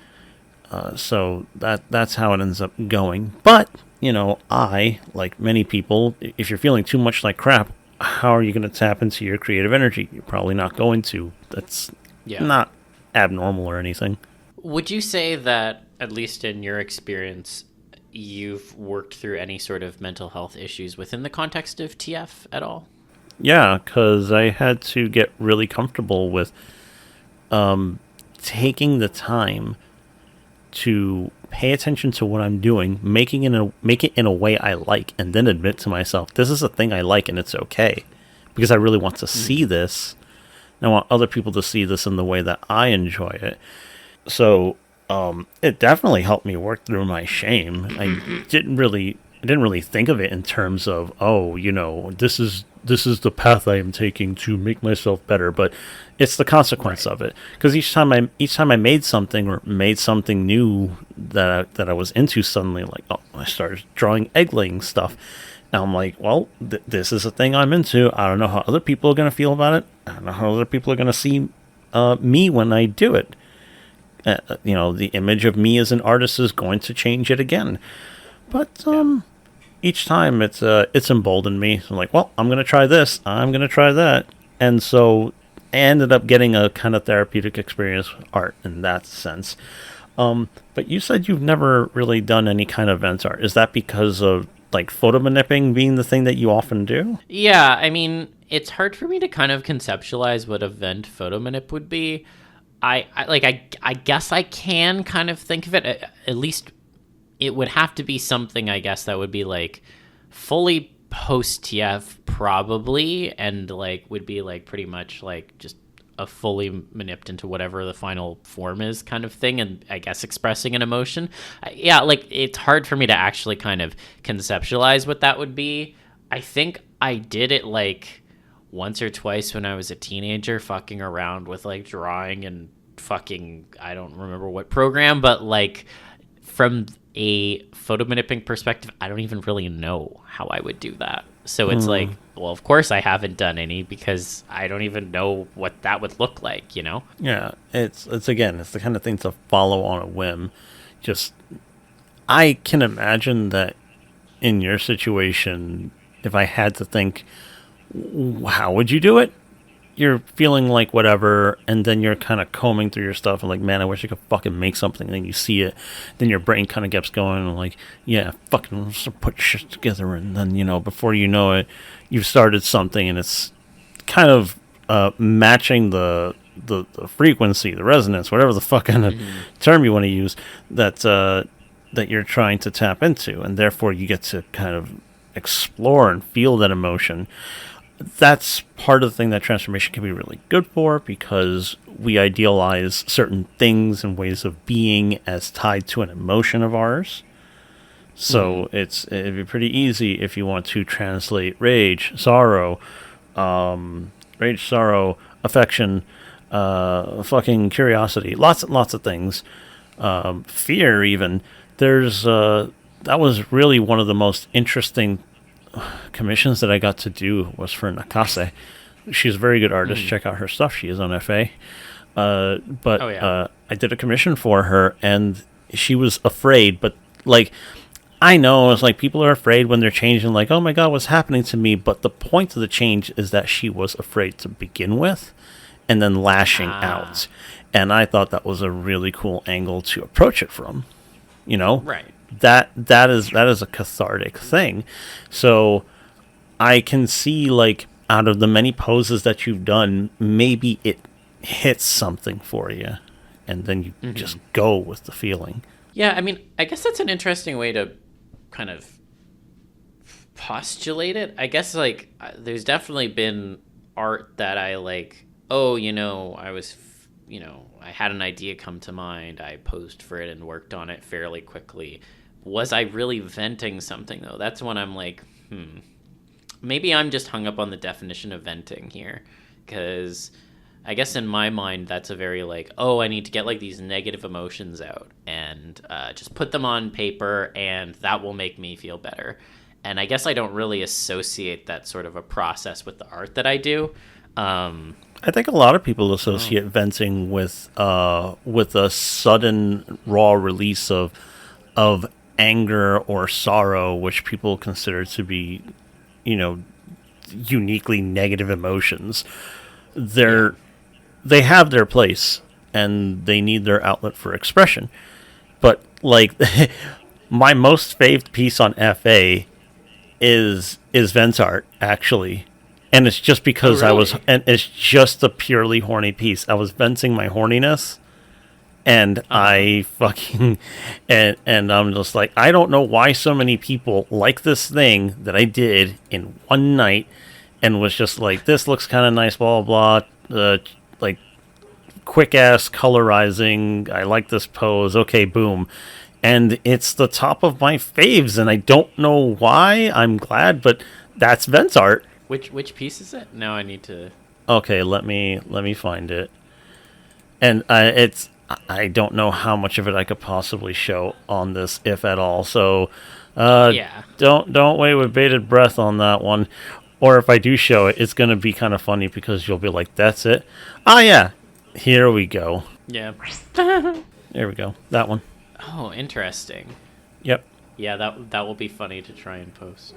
So that's how it ends up going. But I, like many people, if you're feeling too much like crap, how are you going to tap into your creative energy? You're probably not going to. That's not abnormal or anything. Would you say that, at least in your experience, you've worked through any sort of mental health issues within the context of TF at all? Yeah, because I had to get really comfortable with taking the time to pay attention to what I'm doing, make it in a way I like, and then admit to myself, this is a thing I like and it's okay. Because I really want to see this. And I want other people to see this in the way that I enjoy it. So it definitely helped me work through my shame. I didn't really think of it in terms of, this is the path I am taking to make myself better, but it's the consequence of it. Because each time I made something or made something new that I was into, suddenly I started drawing egg-laying stuff. And I'm like, well, this is a thing I'm into. I don't know how other people are going to feel about it. I don't know how other people are going to see me when I do it. The image of me as an artist is going to change it again. But each time it's emboldened me. So I'm like, well, I'm going to try this. I'm going to try that. And so I ended up getting a kind of therapeutic experience with art in that sense. But you said you've never really done any kind of vent art. Is that because of like photo manipulating being the thing that you often do? Yeah, I mean, it's hard for me to kind of conceptualize what a vent photo manip would be. I guess I can kind of think of it. At least it would have to be something, I guess, that would be like fully post TF probably, and like would be like pretty much like just a fully manipped into whatever the final form is kind of thing, and I guess expressing an emotion. Yeah, like it's hard for me to actually kind of conceptualize what that would be. I think I did it like once or twice when I was a teenager, fucking around with like drawing and fucking, I don't remember what program, but like from a photo manipulating perspective, I don't even really know how I would do that. So it's like, well, of course I haven't done any because I don't even know what that would look like, you know? Yeah, it's again, it's the kind of thing to follow on a whim. Just, I can imagine that in your situation, if I had to think, how would you do it? You're feeling like whatever, and then you're kind of combing through your stuff and like, man, I wish I could fucking make something. And then you see it, then your brain kind of gets going and like, yeah, fucking let's put shit together. And then, you know, before you know it, you've started something, and it's kind of matching the frequency, the resonance, whatever the fuck kind of term you want to use, that you're trying to tap into, and therefore you get to kind of explore and feel that emotion. That's part of the thing that transformation can be really good for, because we idealize certain things and ways of being as tied to an emotion of ours. So it'd be pretty easy if you want to translate rage, sorrow, affection, fucking curiosity, lots of things, fear even. There's that was really one of the most interesting commissions that I got to do was for Nakase. She's a very good artist. Check out her stuff. She is on FA. I did a commission for her, and she was afraid. But like, I know it's like people are afraid when they're changing. Like, oh my god, what's happening to me? But the point of the change is that she was afraid to begin with, and then lashing out. And I thought that was a really cool angle to approach it from. You know, right? That is a cathartic thing. So I can see, like, out of the many poses that you've done, maybe it hits something for you, and then you just go with the feeling. Yeah, I mean, I guess that's an interesting way to kind of postulate it. I guess, like, there's definitely been art that I like, oh, you know, I had an idea come to mind, I posed for it and worked on it fairly quickly. Was I really venting something, though? That's when I'm like, maybe I'm just hung up on the definition of venting here. Because I guess in my mind, that's a very like, oh, I need to get like these negative emotions out and just put them on paper, and that will make me feel better. And I guess I don't really associate that sort of a process with the art that I do. I think a lot of people associate venting with a sudden raw release of anger or sorrow, which people consider to be, you know, uniquely negative emotions. They have their place, and they need their outlet for expression. But like, my most faved piece on FA is Vent's art, actually. And it's just because and it's just a purely horny piece. I was venting my horniness, and I fucking, and I'm just like, I don't know why so many people like this thing that I did in one night, and was just like, this looks kind of nice, blah, blah, blah, like, quick-ass colorizing, I like this pose, okay, boom. And it's the top of my faves, and I don't know why. I'm glad, but that's Vent's art. Which piece is it? Now I need to. Okay, let me find it. And I don't know how much of it I could possibly show on this, if at all. So, don't wait with bated breath on that one. Or if I do show it, it's gonna be kind of funny because you'll be like, "That's it." Ah, yeah. Here we go. Yeah. There we go. That one. Oh, interesting. Yep. Yeah, that will be funny to try and post.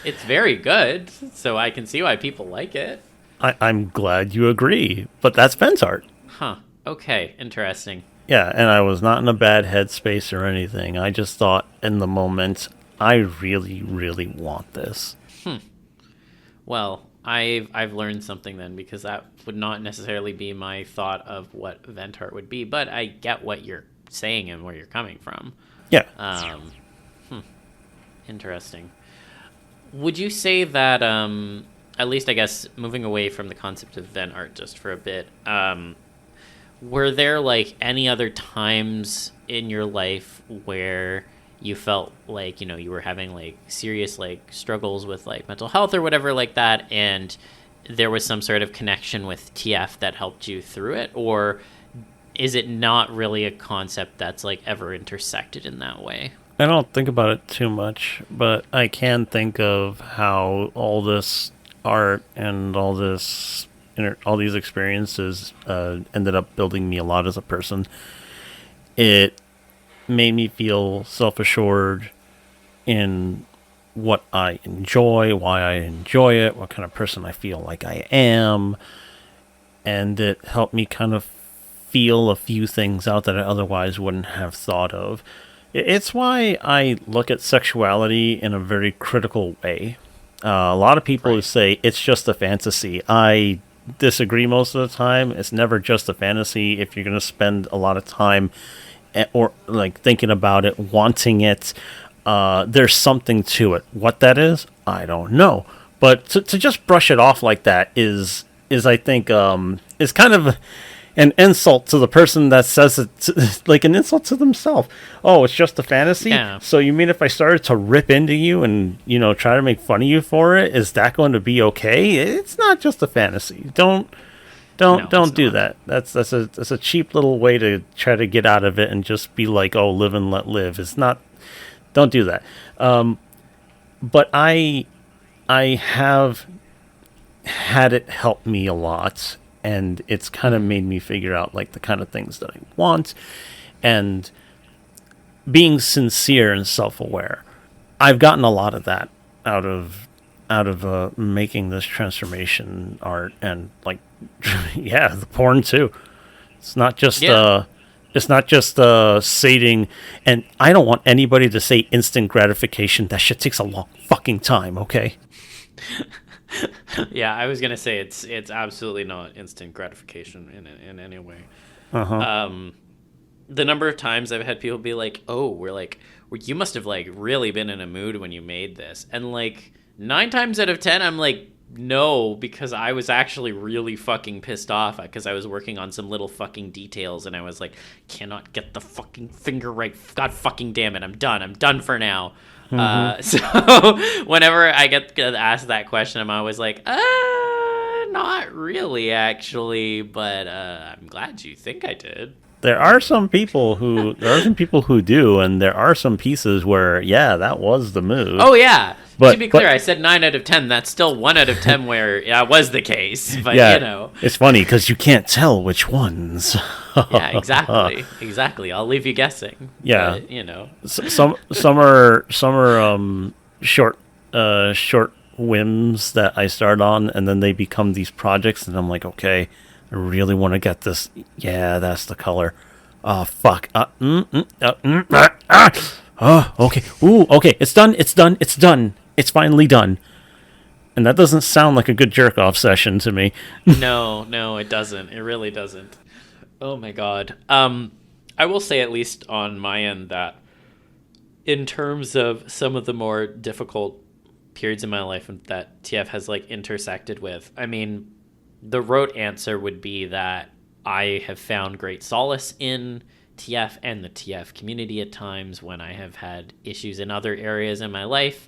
It's very good, so I can see why people like it. I'm glad you agree, but that's Ben's art. Huh. Okay, interesting. Yeah, and I was not in a bad headspace or anything. I just thought in the moment, I really, really want this. Well, I've learned something then, because that would not necessarily be my thought of what vent art would be, but I get what you're saying and where you're coming from. Yeah. Interesting. Would you say that, at least I guess, moving away from the concept of vent art just for a bit, were there like any other times in your life where you felt like, you were having like serious like struggles with like mental health or whatever like that, and there was some sort of connection with TF that helped you through it? Or is it not really a concept that's like ever intersected in that way? I don't think about it too much, but I can think of how all this art and all these experiences ended up building me a lot as a person. It made me feel self-assured in what I enjoy, why I enjoy it, what kind of person I feel like I am, and it helped me kind of feel a few things out that I otherwise wouldn't have thought of. It's why I look at sexuality in a very critical way. A lot of people say it's just a fantasy. I disagree most of the time. It's never just a fantasy. If you're going to spend a lot of time or like thinking about it, wanting it, there's something to it. What that is, I don't know. But to just brush it off like that is I think is kind of an insult to the person that says it, like an insult to themselves. Oh, it's just a fantasy? Yeah. So you mean if I started to rip into you and, try to make fun of you for it, is that going to be okay? It's not just a fantasy. Don't do that. That's a cheap little way to try to get out of it and just be like, oh, live and let live. It's not. Don't do that. But I have had it help me a lot, and it's kind of made me figure out like the kind of things that I want, and being sincere and self-aware. I've gotten a lot of that out of making this transformation art, and like yeah, the porn too. It's not just sating, and I don't want anybody to say instant gratification. That shit takes a long fucking time, okay? Yeah, I was gonna say it's absolutely not instant gratification in any way. The number of times I've had people be like, "Oh, well, you must have like really been in a mood when you made this," and like 9 times out of 10, I'm like, no, because I was actually really fucking pissed off because I was working on some little fucking details, and I was like, cannot get the fucking finger right. God fucking damn it, I'm done for now. So whenever I get asked that question, I'm always like, not really, actually, but I'm glad you think I did. There are some people who do, and there are some pieces where, yeah, that was the move. Oh yeah. But, to be clear, I said 9 out of 10. That's still 1 out of 10 where that was the case. But yeah, it's funny because you can't tell which ones. Yeah, exactly. I'll leave you guessing. Yeah, but, some are short whims that I start on, and then they become these projects, and I'm like, okay, I really want to get this. Yeah, that's the color. Oh fuck. Oh, okay. Ooh, okay. It's done. It's finally done. And that doesn't sound like a good jerk-off session to me. No, it doesn't. It really doesn't. Oh my god. I will say, at least on my end, that in terms of some of the more difficult periods in my life that TF has like intersected with, I mean, the rote answer would be that I have found great solace in TF and the TF community at times when I have had issues in other areas in my life.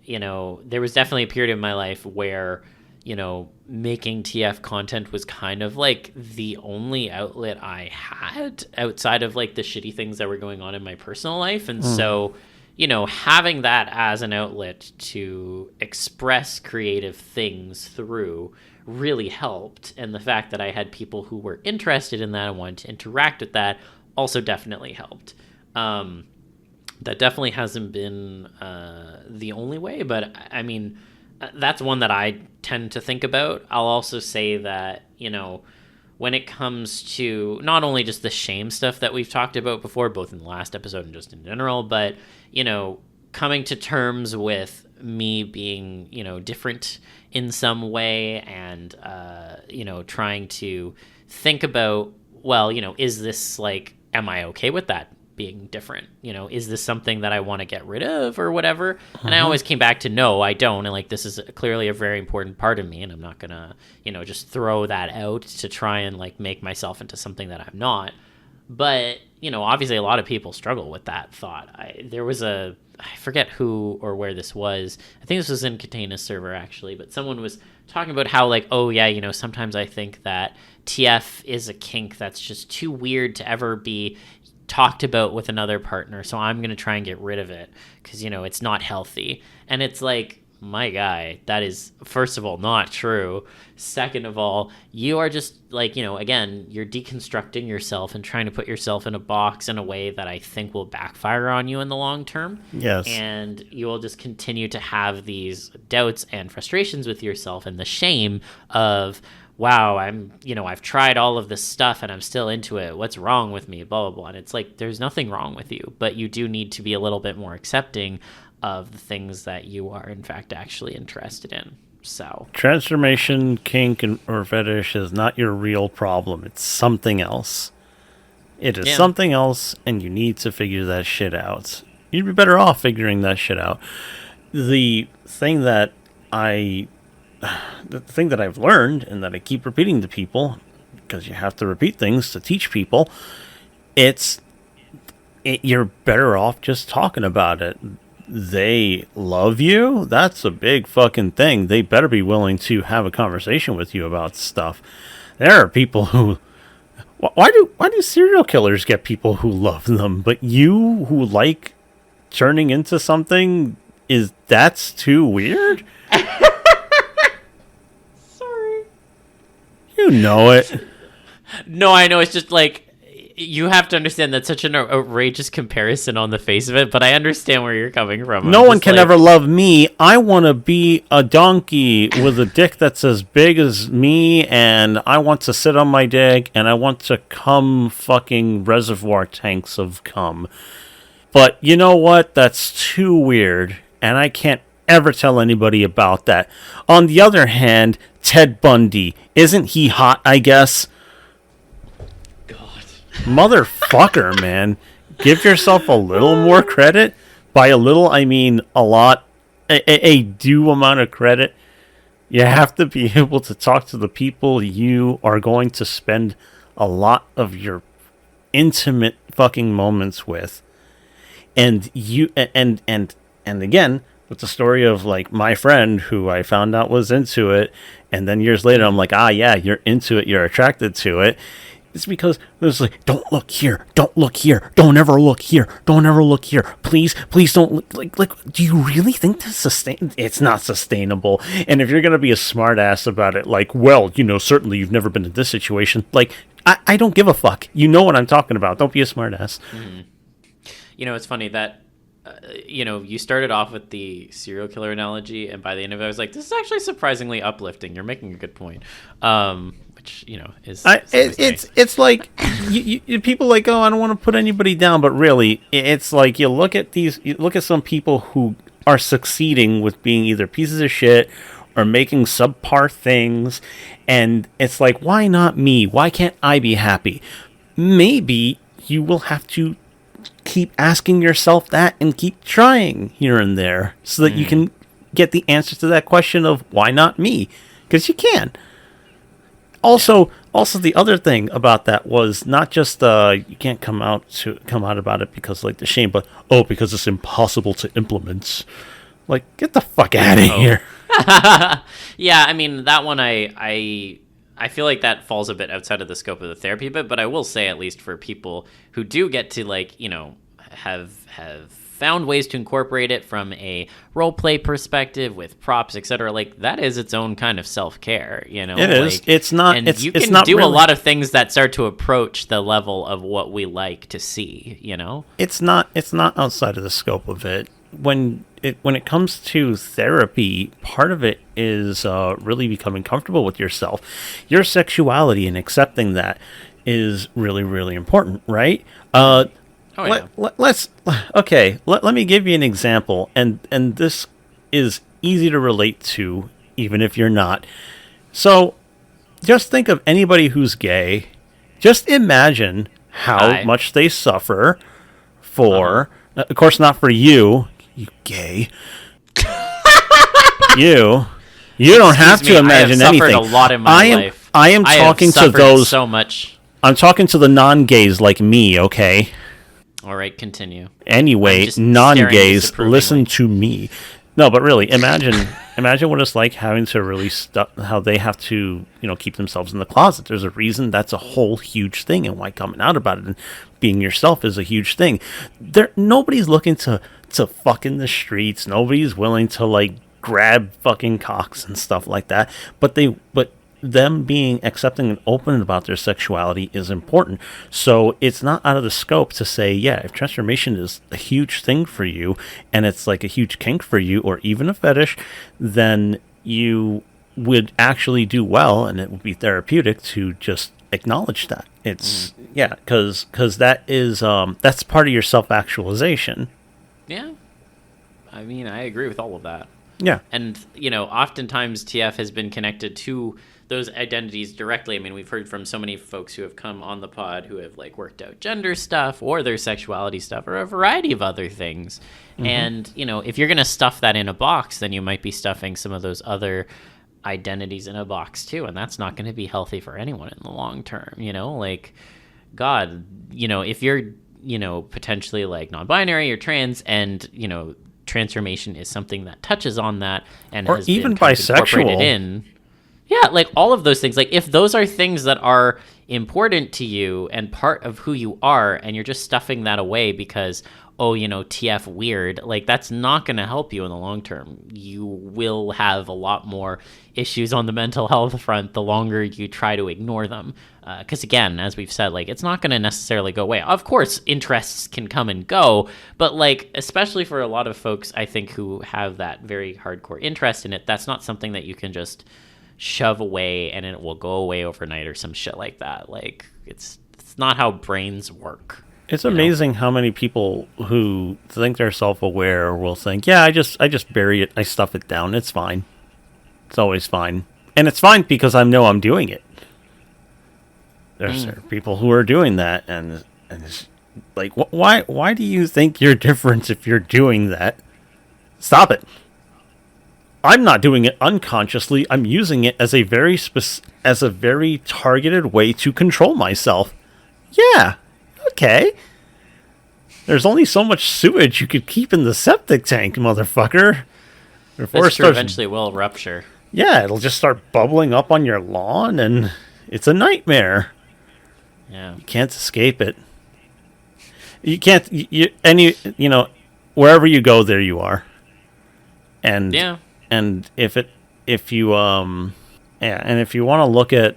There was definitely a period in my life where, making TF content was kind of like the only outlet I had outside of like the shitty things that were going on in my personal life. And so, having that as an outlet to express creative things through really helped. And the fact that I had people who were interested in that and wanted to interact with that also definitely helped. That definitely hasn't been the only way, but I mean, that's one that I tend to think about. I'll also say that, when it comes to not only just the shame stuff that we've talked about before, both in the last episode and just in general, but, coming to terms with me being, different in some way and, trying to think about, well, is this like, am I okay with that being different? Is this something that I want to get rid of or whatever? And I always came back to no, I don't. And like, this is clearly a very important part of me. And I'm not going to, just throw that out to try and like make myself into something that I'm not. But, obviously a lot of people struggle with that thought. I forget who or where this was. I think this was in Katana's server actually, but someone was talking about how like, oh yeah, sometimes I think that TF is a kink that's just too weird to ever be talked about with another partner, so I'm going to try and get rid of it because, it's not healthy. And it's like, my guy, that is, first of all, not true. Second of all, you are just like, again, you're deconstructing yourself and trying to put yourself in a box in a way that I think will backfire on you in the long term. Yes. And you will just continue to have these doubts and frustrations with yourself and the shame of, wow, I've tried all of this stuff and I'm still into it. What's wrong with me? Blah, blah, blah. And it's like, there's nothing wrong with you, but you do need to be a little bit more accepting of the things that you are, in fact, actually interested in. So transformation, kink, or fetish is not your real problem. It's something else. It is something else, and you need to figure that shit out. You'd be better off figuring that shit out. The thing that I've learned and that I keep repeating to people, because you have to repeat things to teach people, you're better off just talking about it. They love you. That's a big fucking thing. They better be willing to have a conversation with you about stuff. There are people who, why do serial killers get people who love them, but you who like turning into something, that's too weird? You know it. No, I know. It's just like, you have to understand that's such an outrageous comparison on the face of it, but I understand where you're coming from. No one can ever love me. I want to be a donkey with a dick that's as big as me, and I want to sit on my dick, and I want to cum fucking reservoir tanks of cum. But you know what? That's too weird, and I can't ever tell anybody about that. On the other hand, Ted Bundy, isn't he hot, I guess? Motherfucker, man. Give yourself a little more credit. By a little, I mean a lot. A due amount of credit. You have to be able to talk to the people you are going to spend a lot of your intimate fucking moments with. And you and again, with the story of like my friend who I found out was into it, and then years later I'm like, yeah, you're into it, you're attracted to it. It's because it was like, don't look here, don't look here, don't ever look here, don't ever look here, please don't look. Like, do you really think that's it's not sustainable? And if you're gonna be a smart ass about it, like, well, certainly you've never been in this situation. Like, I don't give a fuck. You know what I'm talking about. Don't be a smart ass. Mm-hmm. It's funny that you started off with the serial killer analogy, and by the end of it, I was like, this is actually surprisingly uplifting. You're making a good point. Which is it's like you people like, oh, I don't want to put anybody down, but really it's like you look at some people who are succeeding with being either pieces of shit or making subpar things, and it's like, why not me? Why can't I be happy? Maybe you will have to keep asking yourself that and keep trying here and there so that you can get the answer to that question of why not me, because you can. Also, the other thing about that was not just you can't come out about it because like the shame, but because it's impossible to implement. Like, get the fuck out of here. Yeah, I mean that one I feel like that falls a bit outside of the scope of the therapy bit, but I will say, at least for people who do get to like have found ways to incorporate it from a role play perspective with props, etc. Like that is its own kind of self-care, you know. It is. It's not. And it's you can it's not do really, a lot of things that start to approach the level of what we like to see, you know. It's not. It's not outside of the scope of it. When it comes to therapy, part of it is really becoming comfortable with yourself, your sexuality, and accepting that is really, really important, right? Let me give you an example, and this is easy to relate to, even if you're not. So, just think of anybody who's gay. Just imagine how much they suffer for, of course, not for you gay. you don't have to imagine anything. I have suffered a lot in my life. I am talking to those so much. I'm talking to the non-gays like me, okay? All right, continue. Anyway, non-gays, listen to me. No, but really, imagine what it's like having to really how they have to, keep themselves in the closet. There's a reason that's a whole huge thing, and why coming out about it and being yourself is a huge thing. Nobody's looking to fuck in the streets. Nobody's willing to grab fucking cocks and stuff like that. But them being accepting and open about their sexuality is important. So it's not out of the scope to say, yeah, if transformation is a huge thing for you and it's like a huge kink for you or even a fetish, then you would actually do well, and it would be therapeutic to just acknowledge that. It's because that is that's part of your self-actualization. Yeah. I mean, I agree with all of that. Yeah. And, oftentimes TF has been connected to those identities directly. I mean, we've heard from so many folks who have come on the pod who have worked out gender stuff or their sexuality stuff or a variety of other things. Mm-hmm. And, if you're going to stuff that in a box, then you might be stuffing some of those other identities in a box too. And that's not going to be healthy for anyone in the long term, God, if you're, potentially non-binary or trans and, transformation is something that touches on that and or has even been bisexual in. Yeah, all of those things. If those are things that are important to you and part of who you are, and you're just stuffing that away because, TF weird, that's not going to help you in the long term. You will have a lot more issues on the mental health front the longer you try to ignore them. Because again, as we've said, it's not going to necessarily go away. Of course, interests can come and go, but especially for a lot of folks, I think, who have that very hardcore interest in it, that's not something that you can just shove away and it will go away overnight or some shit like that. It's not how brains work. It's amazing how many people who think they're self-aware will think, yeah, I just bury it, I stuff it down, it's fine. It's always fine. And it's fine because I know I'm doing it. There's people who are doing that, and it's why do you think you're different if you're doing that? Stop it. I'm not doing it unconsciously. I'm using it as a very targeted way to control myself. Yeah. Okay. There's only so much sewage you could keep in the septic tank, motherfucker. Before it eventually will rupture. Yeah, it'll just start bubbling up on your lawn, and it's a nightmare. Yeah. You can't escape it. You can't. Wherever you go, there you are. And yeah. And if you want to look at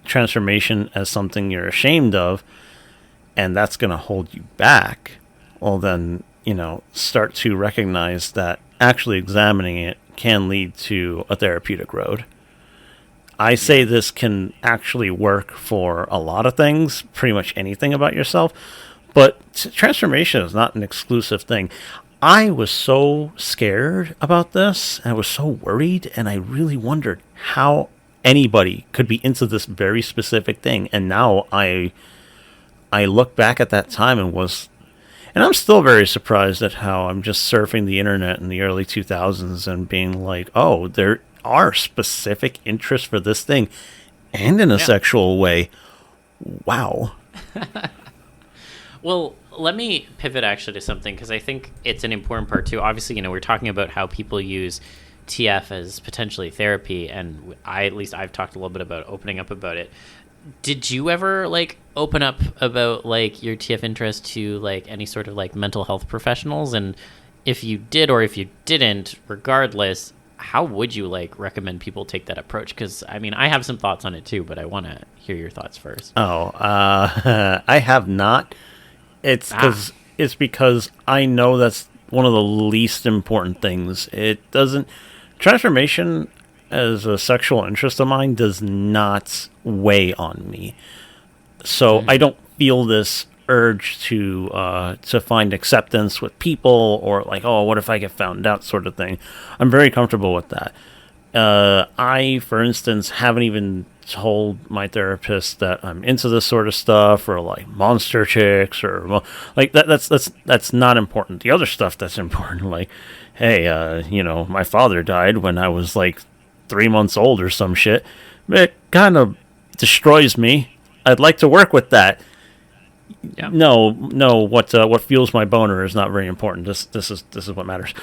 transformation as something you're ashamed of, and that's going to hold you back, well then, start to recognize that actually examining it can lead to a therapeutic road. I say this can actually work for a lot of things, pretty much anything about yourself, but transformation is not an exclusive thing. I was so scared about this, and I was so worried, and I really wondered how anybody could be into this very specific thing. And now I look back at that time and I'm still very surprised at how I'm just surfing the internet in the early 2000s and being like, oh, there are specific interests for this thing, and in a sexual way. Wow. Well, let me pivot actually to something, because I think it's an important part too. Obviously, we're talking about how people use TF as potentially therapy, and I've talked a little bit about opening up about it. did you ever like open up about like your TF interest to like any sort of like mental health professionals? And if you did, or if you didn't, regardless, how would you like recommend people take that approach? Because I mean, I have some thoughts on it too, but I want to hear your thoughts first. I have not. It's because I know that's one of the least important things. It doesn't transformation as a sexual interest of mine does not weigh on me. So I don't feel this urge to find acceptance with people, or like, oh, what if I get found out, sort of thing. I'm very comfortable with that. I, for instance, haven't even told my therapist that I'm into this sort of stuff, or like monster chicks, or well, like that's not important. The other stuff that's important, like, hey, my father died when I was like 3 months old or some shit. It kind of destroys me. I'd like to work with that. Yeah. No. What fuels my boner is not very important. This is what matters.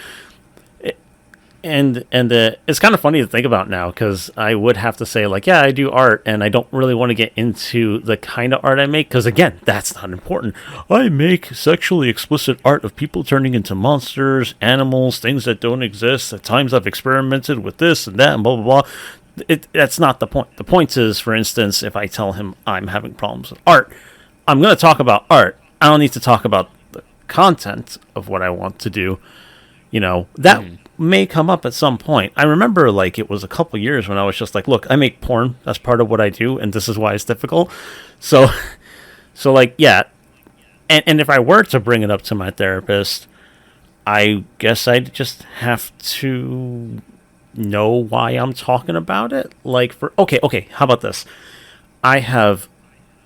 And it's kind of funny to think about now, because I would have to say, like, yeah, I do art, and I don't really want to get into the kind of art I make, because, again, that's not important. I make sexually explicit art of people turning into monsters, animals, things that don't exist. At times I've experimented with this and that, and blah, blah, blah. That's not the point. The point is, for instance, if I tell him I'm having problems with art, I'm going to talk about art. I don't need to talk about the content of what I want to do. That may come up at some point. I remember, like, it was a couple years when I was just like, look, I make porn. That's part of what I do, and this is why it's difficult. So like, yeah. And if I were to bring it up to my therapist, I guess I'd just have to know why I'm talking about it. Like, okay, how about this? I have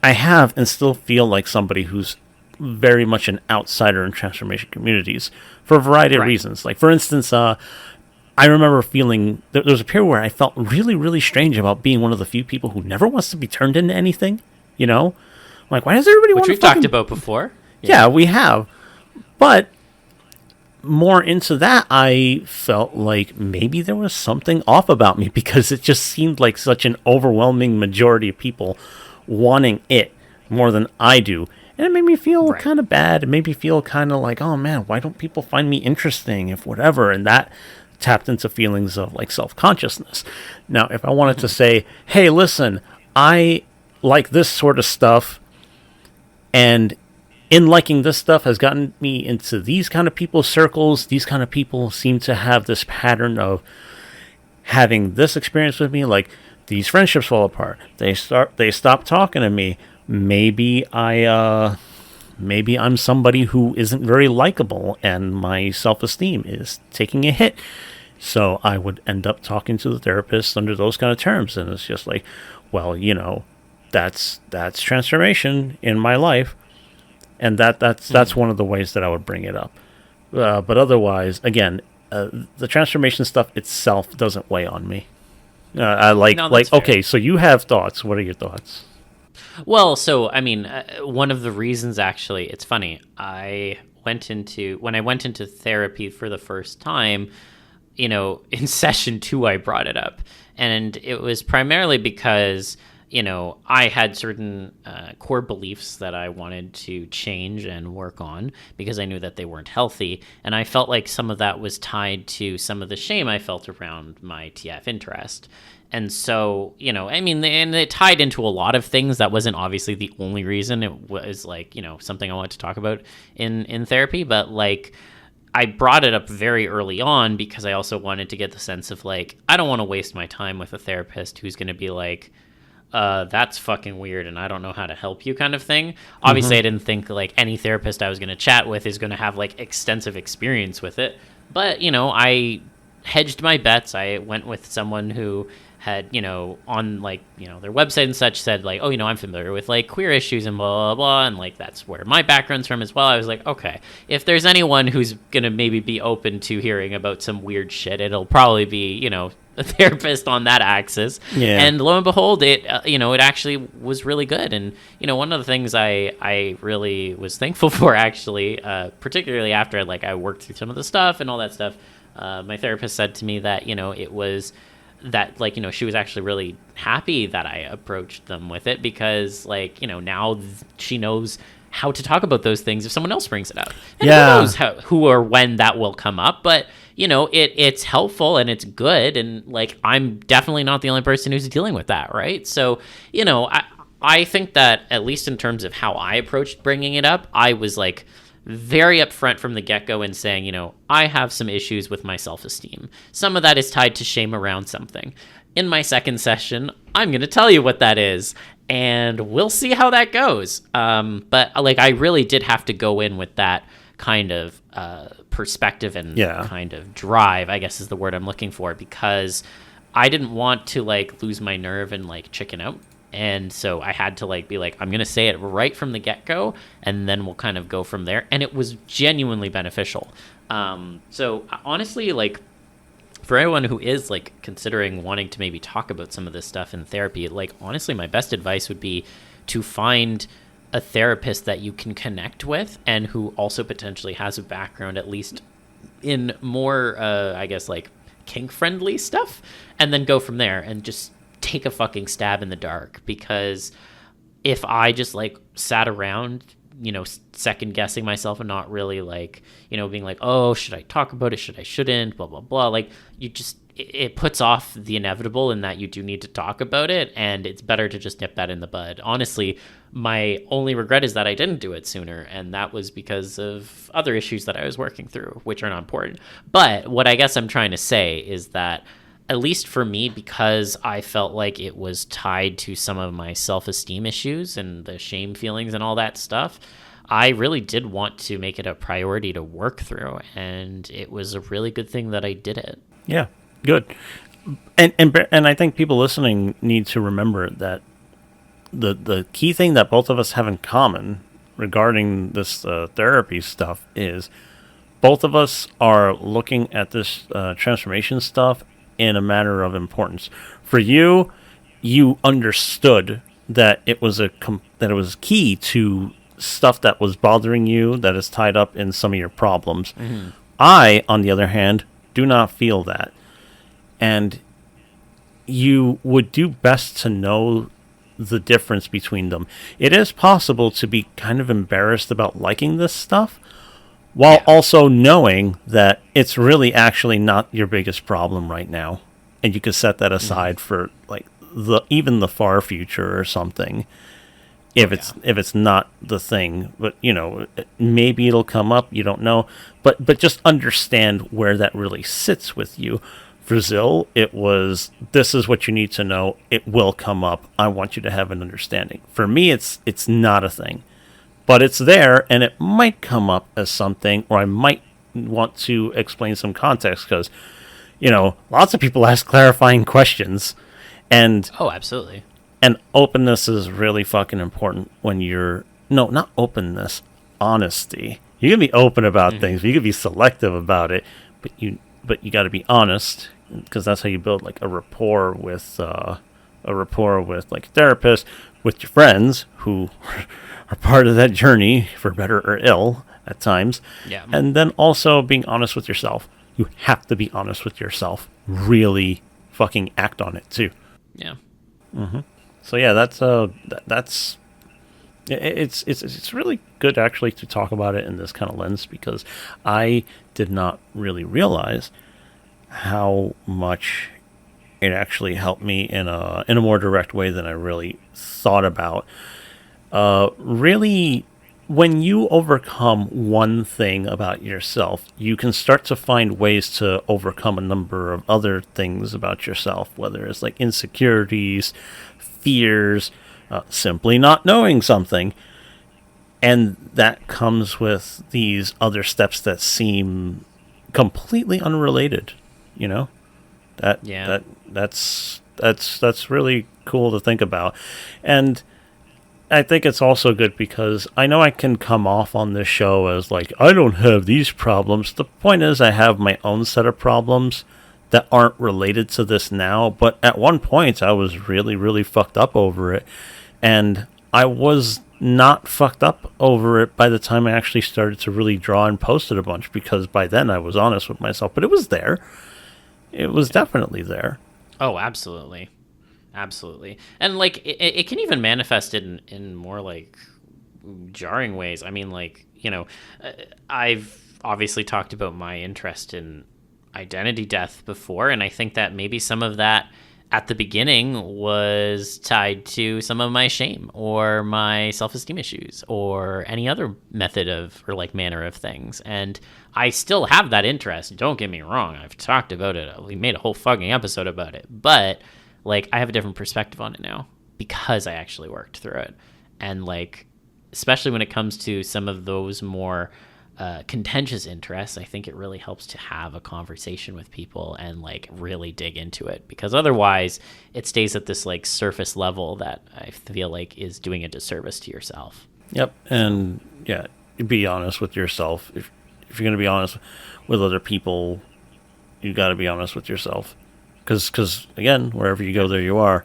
and still feel like somebody who's very much an outsider in transformation communities for a variety of reasons. Like, for instance, I remember feeling there was a period where I felt really, really strange about being one of the few people who never wants to be turned into anything. Like, why does everybody want to? Which we've talked about before. Yeah, we have. But more into that, I felt like maybe there was something off about me, because it just seemed like such an overwhelming majority of people wanting it more than I do. And it made me feel kind of bad. It made me feel kind of like, oh man, why don't people find me interesting, if whatever? And that tapped into feelings of like self-consciousness. Now, if I wanted to say, hey, listen, I like this sort of stuff, and in liking this stuff has gotten me into these kind of people's circles. These kind of people seem to have this pattern of having this experience with me. Like, these friendships fall apart. They stop talking to me. Maybe I'm somebody who isn't very likable, and my self-esteem is taking a hit. So I would end up talking to the therapist under those kind of terms, and it's just like, well, that's transformation in my life, and that's one of the ways that I would bring it up. But otherwise, again, the transformation stuff itself doesn't weigh on me. Okay, so you have thoughts. What are your thoughts? Well, so, I mean, one of the reasons, actually, it's funny, when I went into therapy for the first time, in session 2, I brought it up. And it was primarily because, I had certain core beliefs that I wanted to change and work on, because I knew that they weren't healthy. And I felt like some of that was tied to some of the shame I felt around my TF interest. And so, and it tied into a lot of things. That wasn't obviously the only reason. It was like, something I wanted to talk about in therapy. But like, I brought it up very early on because I also wanted to get the sense of like, I don't want to waste my time with a therapist who's going to be like, that's fucking weird and I don't know how to help you, kind of thing. Obviously, I didn't think like any therapist I was going to chat with is going to have like extensive experience with it. But, I hedged my bets. I went with someone who had, on like, their website and such said like, oh, I'm familiar with like queer issues and blah, blah, blah. And like, that's where my background's from as well. I was like, okay, if there's anyone who's going to maybe be open to hearing about some weird shit, it'll probably be, a therapist on that axis. Yeah. And lo and behold, it actually was really good. And, one of the things I really was thankful for, actually, particularly after like I worked through some of the stuff and all that stuff, my therapist said to me that, it was that, like, she was actually really happy that I approached them with it, because, like, now she knows how to talk about those things if someone else brings it up. And who knows who or when that will come up, but it's helpful and it's good, and, like, I'm definitely not the only person who's dealing with that, right? So I think that, at least in terms of how I approached bringing it up, I was, like, very upfront from the get-go in saying, I have some issues with my self-esteem. Some of that is tied to shame around something. In my second session, I'm going to tell you what that is, and we'll see how that goes. But, like, I really did have to go in with that kind of perspective and kind of drive, I guess is the word I'm looking for, because I didn't want to, like, lose my nerve and, like, chicken out. And so I had to, like, be like, I'm going to say it right from the get-go, and then we'll kind of go from there. And it was genuinely beneficial. So honestly, like, for anyone who is, like, considering wanting to maybe talk about some of this stuff in therapy, like, honestly, my best advice would be to find a therapist that you can connect with, and who also potentially has a background, at least in more, I guess, like, kink-friendly stuff, and then go from there and just take a fucking stab in the dark. Because if I just, like, sat around, second guessing myself and not really, like, being like, oh, should I talk about it? I shouldn't, blah, blah, blah. Like, it puts off the inevitable in that you do need to talk about it. And it's better to just nip that in the bud. Honestly, my only regret is that I didn't do it sooner. And that was because of other issues that I was working through, which are not important. But what I guess I'm trying to say is that, at least for me, because I felt like it was tied to some of my self-esteem issues and the shame feelings and all that stuff, I really did want to make it a priority to work through, and it was a really good thing that I did it. Yeah, good. And I think people listening need to remember that the key thing that both of us have in common regarding this therapy stuff is both of us are looking at this transformation stuff in a matter of importance. For you, you understood that it was that it was key to stuff that was bothering you, that is tied up in some of your problems. Mm-hmm. I, on the other hand, do not feel that. And you would do best to know the difference between them. It is possible to be kind of embarrassed about liking this stuff, while also knowing that it's really actually not your biggest problem right now, and you could set that aside for, like, even the far future or something, if it's not the thing. But maybe it'll come up, you don't know, but just understand where that really sits with you. For Zil, it was, this is what you need to know, it will come up, I want you to have an understanding. For me, it's not a thing. But it's there, and it might come up as something, or I might want to explain some context, because, lots of people ask clarifying questions. And oh, absolutely. And openness is really fucking important when you're... No, not openness. Honesty. You can be open about things, but you can be selective about it. But you got to be honest, because that's how you build, like, a rapport with like a therapist, with your friends who... are part of that journey, for better or ill at times. Yeah. And then also being honest with yourself. You have to be honest with yourself. Really fucking act on it too. Yeah. Mm-hmm. So yeah, it's really good actually to talk about it in this kind of lens, because I did not really realize how much it actually helped me in a more direct way than I really thought about. Really, when you overcome one thing about yourself, you can start to find ways to overcome a number of other things about yourself, whether it's like insecurities, fears, simply not knowing something. And that comes with these other steps that seem completely unrelated, That's really cool to think about. And I think it's also good because I know I can come off on this show as like, I don't have these problems. The point is, I have my own set of problems that aren't related to this now. But at one point, I was really, really fucked up over it. And I was not fucked up over it by the time I actually started to really draw and post it a bunch, because by then I was honest with myself. But it was there. It was definitely there. Oh, absolutely. Absolutely. And like it can even manifest in more like jarring ways. I mean, like, I've obviously talked about my interest in identity death before, and I think that maybe some of that at the beginning was tied to some of my shame or my self-esteem issues or any other method of or like manner of things. And I still have that interest. Don't get me wrong. I've talked about it. We made a whole fucking episode about it. But like, I have a different perspective on it now because I actually worked through it. And like, especially when it comes to some of those more contentious interests, I think it really helps to have a conversation with people and like really dig into it, because otherwise it stays at this like surface level that I feel like is doing a disservice to yourself. Yep. And yeah, be honest with yourself. If you're going to be honest with other people, you got to be honest with yourself. Because again, wherever you go, there you are.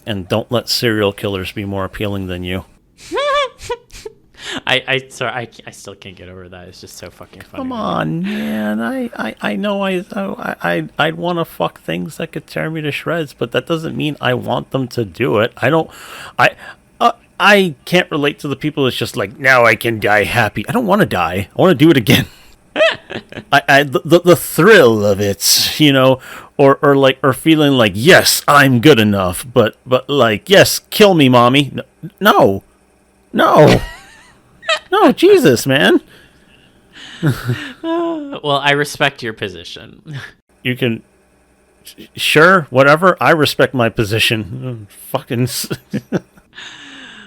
And don't let serial killers be more appealing than you. I still can't get over that. It's just so fucking funny. Come on, man. I know I'd want to fuck things that could tear me to shreds, but that doesn't mean I want them to do it. I can't relate to the people that's just like, now I can die happy. I don't want to die. I want to do it again. The thrill of it, or feeling like, yes, I'm good enough, but like, yes, kill me, mommy. No, no, Jesus, man. Well, I respect your position. You can, sure, whatever. I respect my position. Fucking.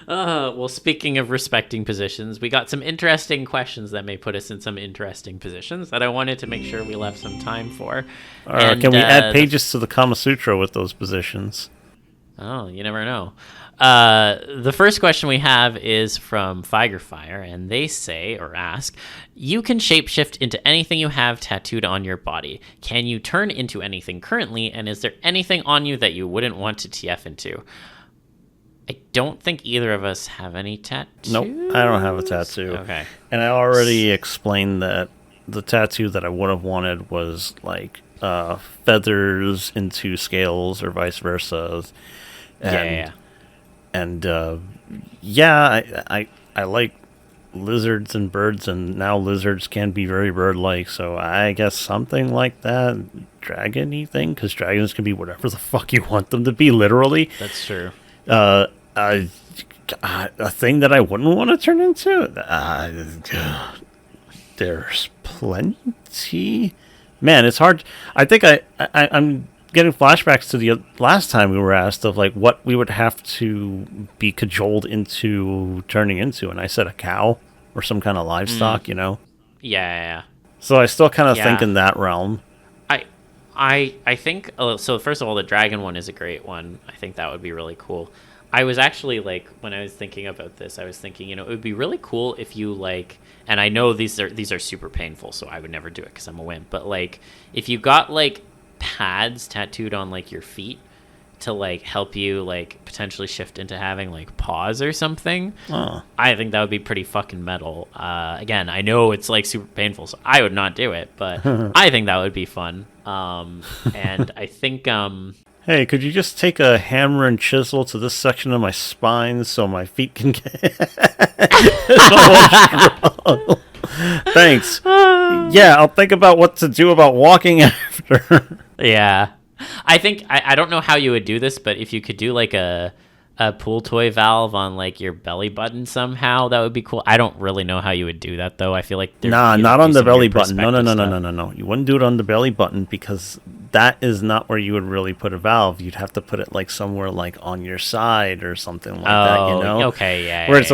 Well, speaking of respecting positions, we got some interesting questions that may put us in some interesting positions that I wanted to make sure we left some time for. Can we add pages to the Kama Sutra with those positions? Oh, you never know. The first question we have is from Fire, and they say or ask, you can shapeshift into anything you have tattooed on your body. Can you turn into anything currently, and is there anything on you that you wouldn't want to TF into? I don't think either of us have any tattoos. Nope, I don't have a tattoo. Okay. And I already explained that the tattoo that I would have wanted was like feathers into scales or vice versa. And, I like lizards and birds, and now lizards can be very bird-like, so I guess something like that, dragon-y thing, because dragons can be whatever the fuck you want them to be, literally. That's true. A thing that I wouldn't want to turn into? There's plenty. Man, it's hard. I think I'm getting flashbacks to the last time we were asked of like what we would have to be cajoled into turning into, and I said a cow or some kind of livestock, Yeah. So I still kind of think in that realm. I think so. First of all, the dragon one is a great one. I think that would be really cool. I was actually like, when I was thinking about this, I was thinking, it would be really cool if you like, and I know these are super painful, so I would never do it because I'm a wimp. But like, if you got like pads tattooed on like your feet to like help you like potentially shift into having like paws or something, I think that would be pretty fucking metal. Again, I know it's like super painful, so I would not do it, but I think that would be fun. And I think hey, could you just take a hammer and chisel to this section of my spine so my feet can get strong? Thanks. Yeah, I'll think about what to do about walking after. Yeah. I think, I don't know how you would do this, but if you could do like a pool toy valve on like your belly button somehow, that would be cool. I don't really know how you would do that though. I feel like not on the belly button. No. You wouldn't do it on the belly button because that is not where you would really put a valve. You'd have to put it like somewhere like on your side or something like that, Okay, yeah. That's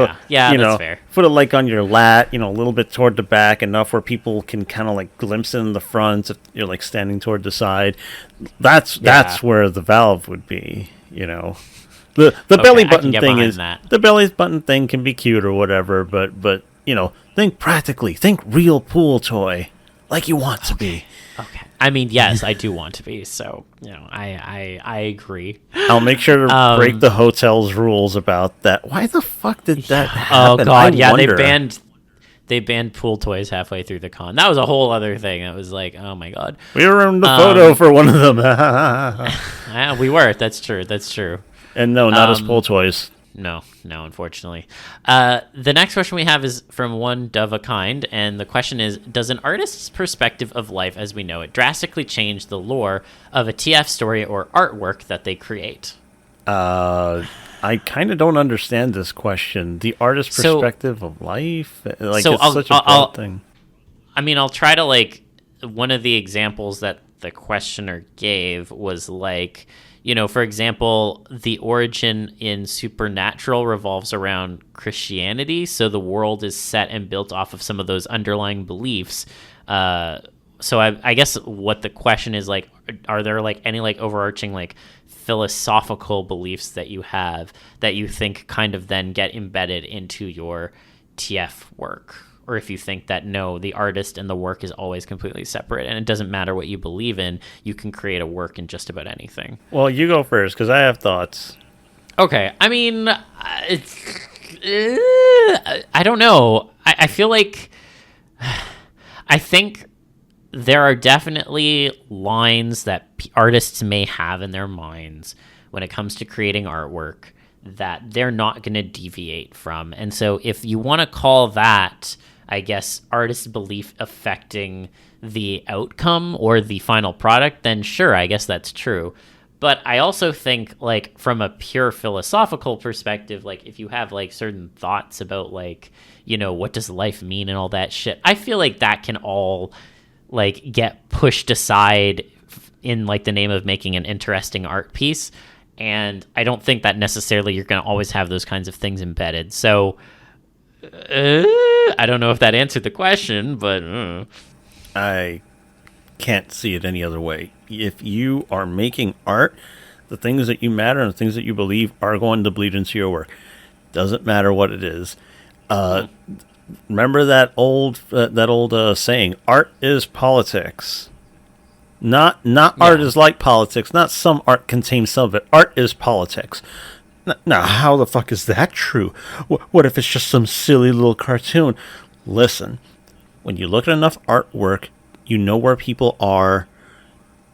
fair. Put it like on your lat, a little bit toward the back, enough where people can kind of like glimpse it in the front if you're like standing toward the side. That's where the valve would be, The belly button thing is that. The belly button thing can be cute or whatever, but think practically, think real pool toy, like you want to be. Okay. I mean, yes, I do want to be. So I agree. I'll make sure to break the hotel's rules about that. Why the fuck did that happen? Oh God, I wonder. they banned pool toys halfway through the con. That was a whole other thing. It was like, oh my god, we were in the photo for one of them. Yeah, we were. That's true. And no, not as pool toys. No, unfortunately. The next question we have is from one Dove a Kind, and the question is, does an artist's perspective of life as we know it drastically change the lore of a TF story or artwork that they create? I kind of don't understand this question. The artist's perspective of life? Like, so it's such a broad thing. I mean, I'll try to, like, one of the examples that the questioner gave was, like, you know, for example, the origin in Supernatural revolves around Christianity, so the world is set and built off of some of those underlying beliefs. So I guess what the question is, like, are there, like, any, like, overarching, like, philosophical beliefs that you have that you think kind of then get embedded into your TF work? Or if you think that, no, the artist and the work is always completely separate and it doesn't matter what you believe in, you can create a work in just about anything. Well, you go first, because I have thoughts. Okay. I mean, I don't know. I feel like, I think there are definitely lines that artists may have in their minds when it comes to creating artwork that they're not going to deviate from. And so if you want to call that, I guess, artist belief affecting the outcome or the final product, then sure, I guess that's true. But I also think, like, from a pure philosophical perspective, like, if you have, like, certain thoughts about, like, you know, what does life mean and all that shit, I feel like that can all, like, get pushed aside in, like, the name of making an interesting art piece. And I don't think that necessarily you're going to always have those kinds of things embedded. So I don't know if that answered the question, but I can't see it any other way. If you are making art, the things that you matter and the things that you believe are going to bleed into your work. Doesn't matter what it is. Remember that old saying, art is politics. Not art is like politics. Not some art contains some of it. Art is politics. Now, how the fuck is that true? What if it's just some silly little cartoon? Listen, when you look at enough artwork, you know where people are.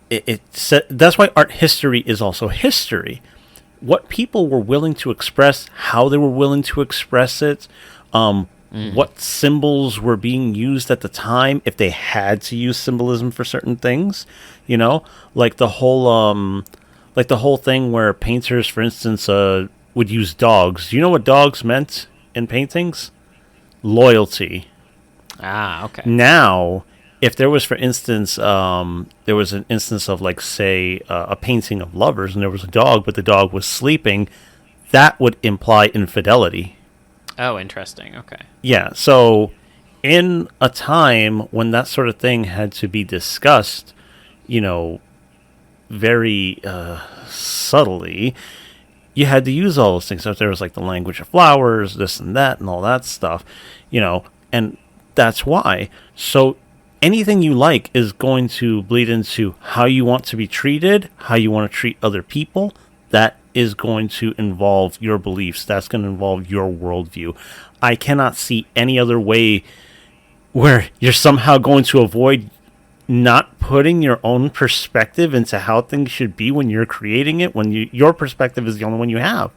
That's why art history is also history. What people were willing to express, how they were willing to express it, what symbols were being used at the time, if they had to use symbolism for certain things, you know, like the whole thing where painters, for instance, would use dogs. Do you know what dogs meant in paintings? Loyalty. Ah, okay. Now, if there was, for instance, there was an instance of, like, say, a painting of lovers, and there was a dog, but the dog was sleeping, that would imply infidelity. Oh, interesting. Okay. Yeah, so in a time when that sort of thing had to be discussed, you know, very subtly, you had to use all those things. So if there was, like, the language of flowers, this and that, and all that stuff, you know, and that's why. So anything you like is going to bleed into how you want to be treated, how you want to treat other people. That is going to involve your beliefs. That's going to involve your worldview. I cannot see any other way where you're somehow going to avoid not putting your own perspective into how things should be when you're creating it, when your perspective is the only one you have.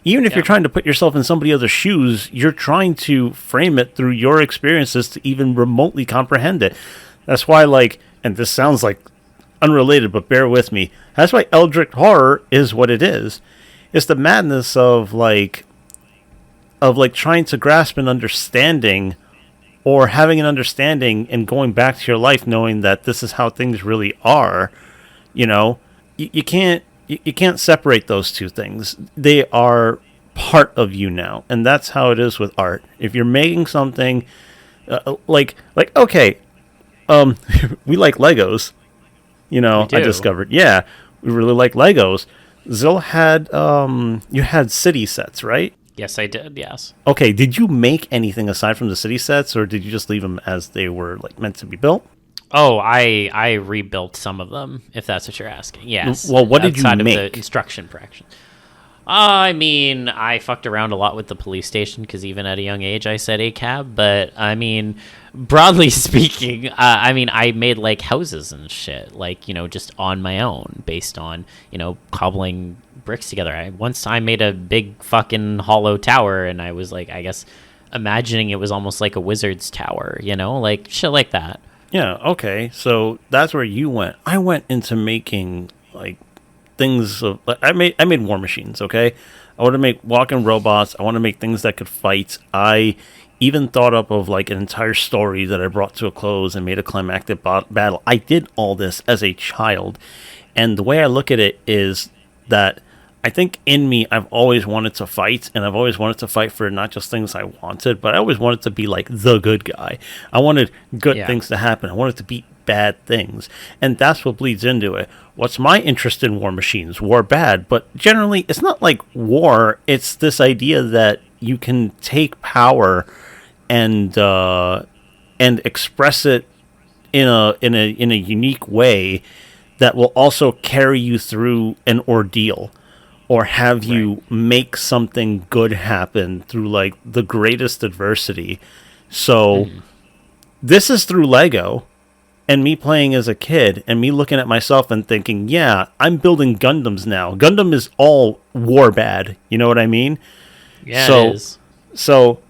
Even if you're trying to put yourself in somebody else's shoes, you're trying to frame it through your experiences to even remotely comprehend it. That's why, like, and this sounds like unrelated, but bear with me. That's why Eldritch horror is what it is. It's the madness of trying to grasp an understanding, or having an understanding and going back to your life knowing that this is how things really are. You know, you can't separate those two things. They are part of you now, and that's how it is with art. If you're making something like okay, we like Legos. You know, I discovered, we really like Legos. Zil had, you had city sets, right? Yes, I did, yes. Okay, did you make anything aside from the city sets, or did you just leave them as they were, like, meant to be built? Oh, I rebuilt some of them, if that's what you're asking. Yes. Well, what did you make? Outside of the instruction fraction. I mean, I fucked around a lot with the police station because even at a young age I said ACAB. But I mean, broadly speaking, I mean, I made like houses and shit, like, you know, just on my own based on, you know, cobbling bricks together. Once I made a big fucking hollow tower, and I was like, I guess, imagining it was almost like a wizard's tower, you know, like shit like that. Yeah, okay. So that's where you went. I went into making like things of, like, I made war machines, okay? I want to make walking robots. I want to make things that could fight. I even thought up of like an entire story that I brought to a close and made a climactic battle. I did all this as a child. And the way I look at it is that I think in me, I've always wanted to fight, and I've always wanted to fight for not just things I wanted, but I always wanted to be like the good guy. I wanted good things to happen. I wanted to beat bad things. And that's what bleeds into it. What's my interest in war machines? War bad, but generally it's not like war. It's this idea that you can take power and express it in a unique way that will also carry you through an ordeal, or have you make something good happen through like the greatest adversity. So this is through Lego and me playing as a kid and me looking at myself and thinking, yeah, I'm building Gundams now. Gundam is all war bad. You know what I mean? Yeah, so, it is. So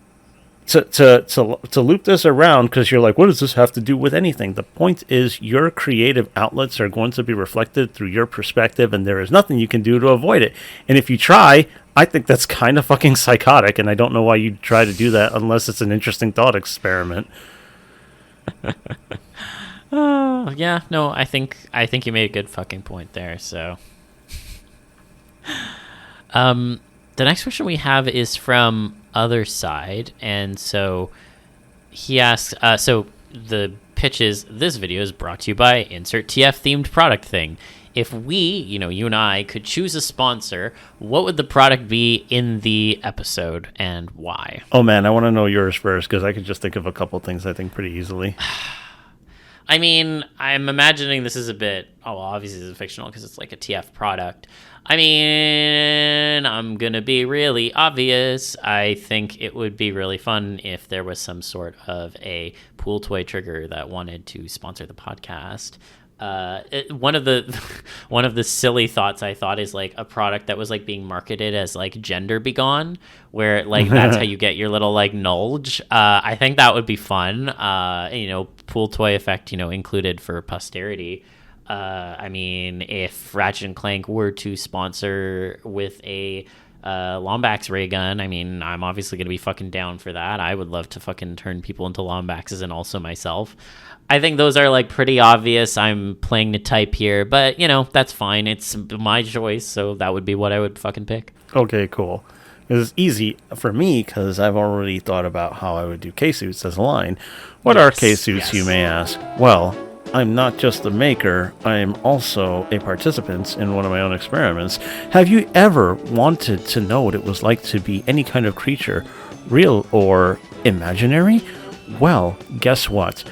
to loop this around, because you're like, what does this have to do with anything? The point is your creative outlets are going to be reflected through your perspective, and there is nothing you can do to avoid it. And if you try, I think that's kind of fucking psychotic, and I don't know why you'd try to do that unless it's an interesting thought experiment. Yeah, no, I think you made a good fucking point there. So, the next question we have is from Other Side, and so he asks, so the pitch is, this video is brought to you by insert TF themed product thing. If we, you know, you and I could choose a sponsor, what would the product be in the episode and why? Oh man, I want to know yours first, because I could just think of a couple things I think pretty easily. I mean, I'm imagining this is a bit, obviously this is fictional because it's like a TF product. I mean, I'm going to be really obvious. I think it would be really fun if there was some sort of a pool toy trigger that wanted to sponsor the podcast. One of the silly thoughts I thought is like a product that was like being marketed as like gender begone, where like that's how you get your little like nulge. I think that would be fun. You know, pool toy effect, you know, included for posterity. I mean, if Ratchet and Clank were to sponsor with a Lombax ray gun, I mean, I'm obviously going to be fucking down for that. I would love to fucking turn people into Lombaxes and also myself. I think those are like pretty obvious. I'm playing the type here, but you know, that's fine. It's my choice, so that would be what I would fucking pick. Okay, cool. It's easy for me because I've already thought about how I would do K-suits as a line. What are K-suits, you may ask? Well, I'm not just a maker, I am also a participant in one of my own experiments. Have you ever wanted to know what it was like to be any kind of creature, real or imaginary? Well, guess what?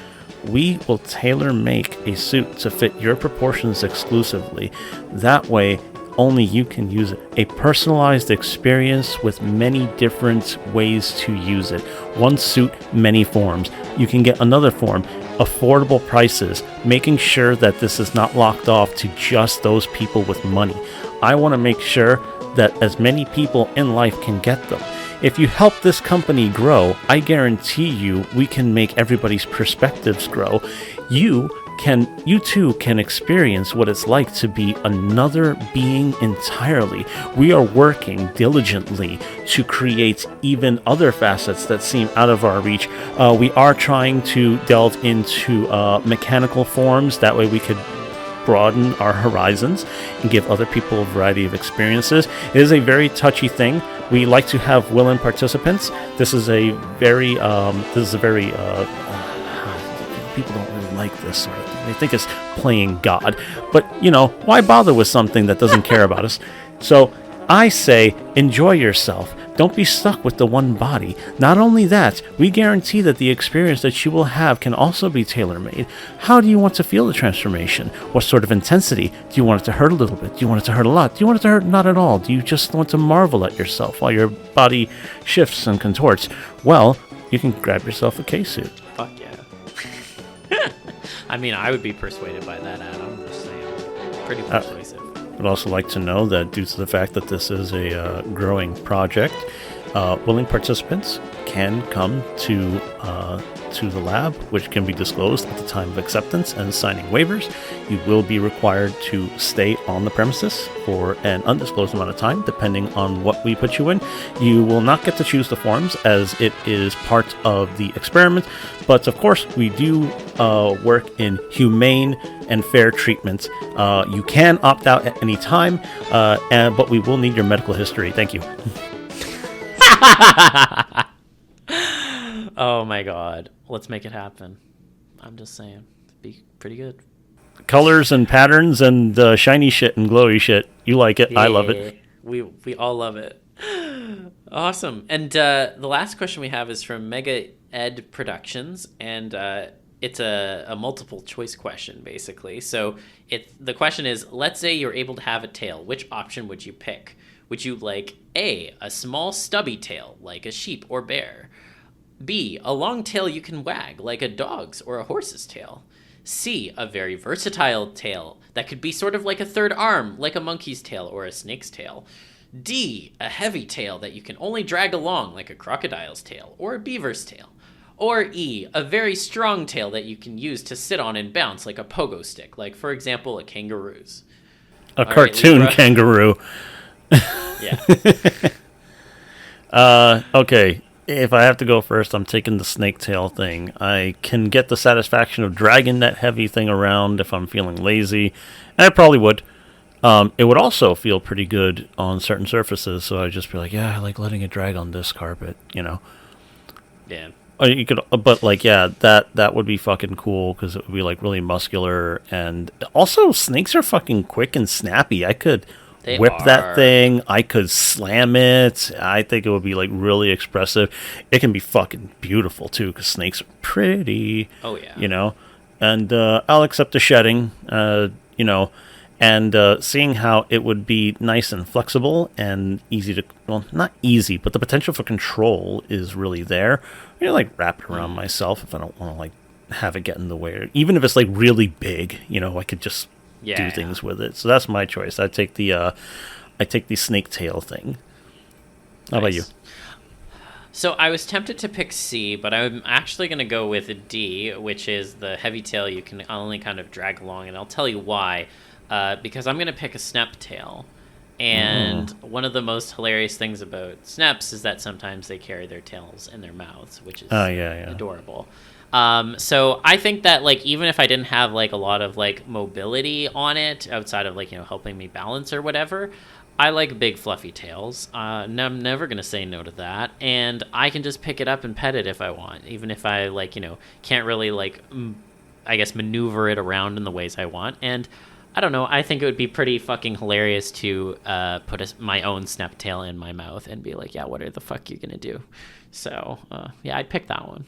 We will tailor-make a suit to fit your proportions exclusively. That way, only you can use it. A personalized experience with many different ways to use it. One suit, many forms. You can get another form. Affordable prices, making sure that this is not locked off to just those people with money. I want to make sure that as many people in life can get them. If you help this company grow, I guarantee you we can make everybody's perspectives grow. You too can experience what it's like to be another being entirely. We are working diligently to create even other facets that seem out of our reach. We are trying to delve into mechanical forms. That way we could broaden our horizons and give other people a variety of experiences. It is a very touchy thing. We like to have willing participants. This is a very people don't really like this sort of thing. They think it's playing God. But, you know, why bother with something that doesn't care about us? So I say, enjoy yourself. Don't be stuck with the one body. Not only that, we guarantee that the experience that you will have can also be tailor-made. How do you want to feel the transformation? What sort of intensity? Do you want it to hurt a little bit? Do you want it to hurt a lot? Do you want it to hurt not at all? Do you just want to marvel at yourself while your body shifts and contorts? Well, you can grab yourself a K-suit. Fuck yeah. I mean, I would be persuaded by that, Adam. I'm just saying. Pretty persuasive. I'd also like to know that due to the fact that this is a growing project, willing participants can come to the lab, which can be disclosed at the time of acceptance and signing waivers. You will be required to stay on the premises for an undisclosed amount of time, depending on what we put you in. You will not get to choose the forms, as it is part of the experiment, but of course we do work in humane and fair treatment. You can opt out at any time, but we will need your medical history. Thank you. Oh my god. Let's make it happen. I'm just saying. It'd be pretty good. Colors and patterns and shiny shit and glowy shit. You like it. Yeah, I love it. We all love it. Awesome. And the last question we have is from Mega Ed Productions, and it's a multiple choice question, basically. So the question is, let's say you're able to have a tail. Which option would you pick? Would you like A, a small stubby tail, like a sheep or bear? B, a long tail you can wag, like a dog's or a horse's tail? C, a very versatile tail that could be sort of like a third arm, like a monkey's tail or a snake's tail? D, a heavy tail that you can only drag along, like a crocodile's tail or a beaver's tail? Or E, a very strong tail that you can use to sit on and bounce, like a pogo stick, like, for example, a kangaroo's? A cartoon kangaroo. Yeah. Okay. If I have to go first, I'm taking the snake tail thing. I can get the satisfaction of dragging that heavy thing around if I'm feeling lazy, and I probably would. It would also feel pretty good on certain surfaces, so I'd just be like, yeah, I like letting it drag on this carpet, you know? Yeah. You could, but like, yeah, that would be fucking cool because it would be like really muscular, and also snakes are fucking quick and snappy. I could that thing. I could slam it. I think it would be like really expressive. It can be fucking beautiful too because snakes are pretty. Oh yeah. You know, and I'll accept the shedding. You know, and seeing how it would be nice and flexible and easy to, well, not easy, but the potential for control is really there. You know, like wrap it around myself if I don't want to like have it get in the way. Even if it's like really big, you know, I could just do things with it. So that's my choice. I take the snake tail thing. How about you? So I was tempted to pick C, but I'm actually going to go with a D, which is the heavy tail you can only kind of drag along, and I'll tell you why. Because I'm going to pick a snap tail. And one of the most hilarious things about snaps is that sometimes they carry their tails in their mouths, which is adorable. So I think that, like, even if I didn't have like a lot of like mobility on it outside of like, you know, helping me balance or whatever, I like big fluffy tails. I'm never going to say no to that. And I can just pick it up and pet it if I want, even if I like, you know, can't really like, I guess, maneuver it around in the ways I want. And I don't know, I think it would be pretty fucking hilarious to put my own snap tail in my mouth and be like, yeah, what are the fuck you going to do? So, yeah, I'd pick that one.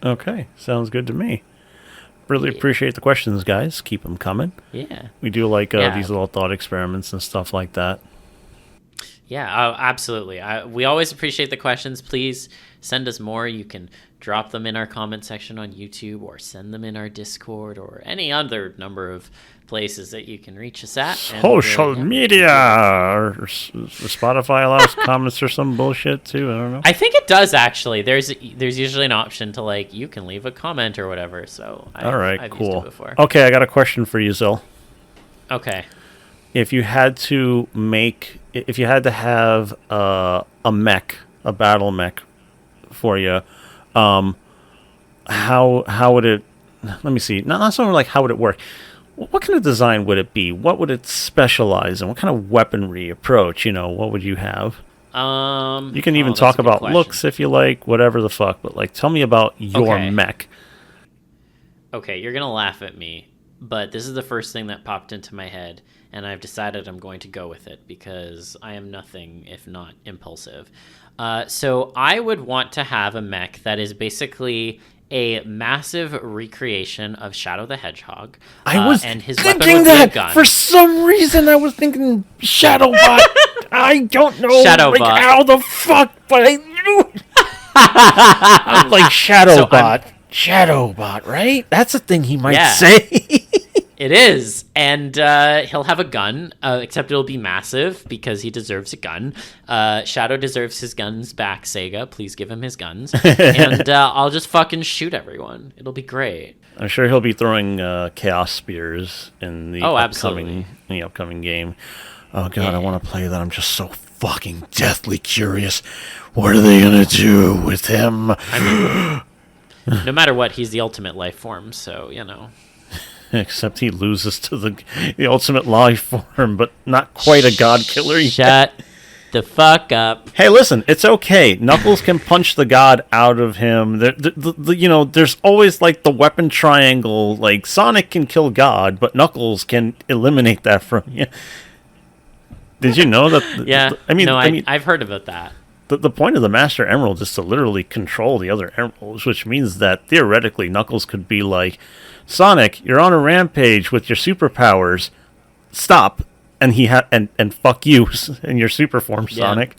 Okay, sounds good to me. Really appreciate the questions, guys. Keep them coming. Yeah. We do like these little thought experiments and stuff like that. Yeah, absolutely. We always appreciate the questions. Please send us more. You can drop them in our comment section on YouTube or send them in our Discord or any other number of places that you can reach us at. Social media or Spotify allows comments or some bullshit too. I don't know. I think it does actually. There's usually an option to like you can leave a comment or whatever. So I've cool. used it before. Okay, I got a question for you, Zil. Okay. If you had to have a mech, a battle mech for you, how would it? Let me see. Not so like how would it work. What kind of design would it be? What would it specialize in? What kind of weaponry approach? You know, what would you have? You can even talk about looks if you like, whatever the fuck. But like, tell me about your mech. Okay, you're gonna laugh at me, but this is the first thing that popped into my head, and I've decided I'm going to go with it because I am nothing if not impulsive. So I would want to have a mech that is basically a massive recreation of Shadow the Hedgehog. I was and his thinking weapon would be a gun. that for some reason. I was thinking Shadowbot. I don't know Shadowbot. how the fuck, but I knew it. I'm like Shadowbot. Shadowbot, right? That's a thing he might say. It is, and he'll have a gun, except it'll be massive because he deserves a gun. Shadow deserves his guns back, Sega. Please give him his guns. And I'll just fucking shoot everyone. It'll be great. I'm sure he'll be throwing chaos spears in the upcoming game. Oh god, I want to play that. I'm just so fucking deathly curious. What are they gonna do with him? I mean, no matter what, he's the ultimate life form, so, you know. Except he loses to the ultimate life form, but not quite a god killer yet. Shut the fuck up. Hey, listen, it's okay. Knuckles can punch the god out of him. There's always like the weapon triangle. Like Sonic can kill God, but Knuckles can eliminate that from you. Did you know that? Yeah. I've heard about that. The point of the Master Emerald is to literally control the other emeralds, which means that theoretically Knuckles could be like, Sonic, you're on a rampage with your superpowers. Stop, and and fuck you in your super form, Sonic.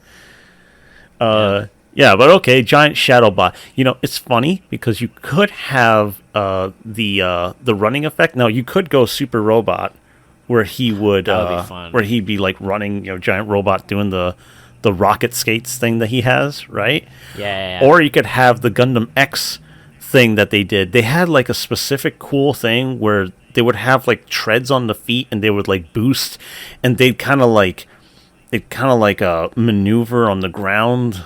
Yeah, but okay, giant Shadowbot. You know, it's funny because you could have the running effect. Now you could go Super Robot, where he would where he'd be like running, giant robot doing the rocket skates thing that he has, right? Yeah. Or you could have the Gundam X thing that they did. They had like a specific cool thing where they would have like treads on the feet and they would like boost, and they'd kind of like maneuver on the ground,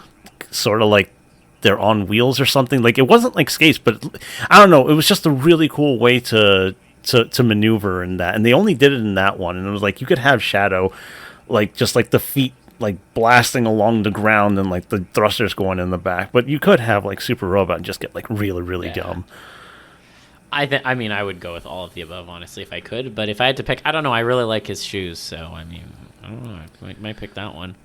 sort of like they're on wheels or something. Like it wasn't like skates, but I don't know. It was just a really cool way to maneuver in that, and they only did it in that one. And it was like you could have Shadow, like just like the feet like blasting along the ground and like the thrusters going in the back, but you could have like Super Robot and just get like really dumb. I mean, I would go with all of the above, honestly, if I could. But if I had to pick, I don't know. I really like his shoes, so I mean, I don't know. I might pick that one.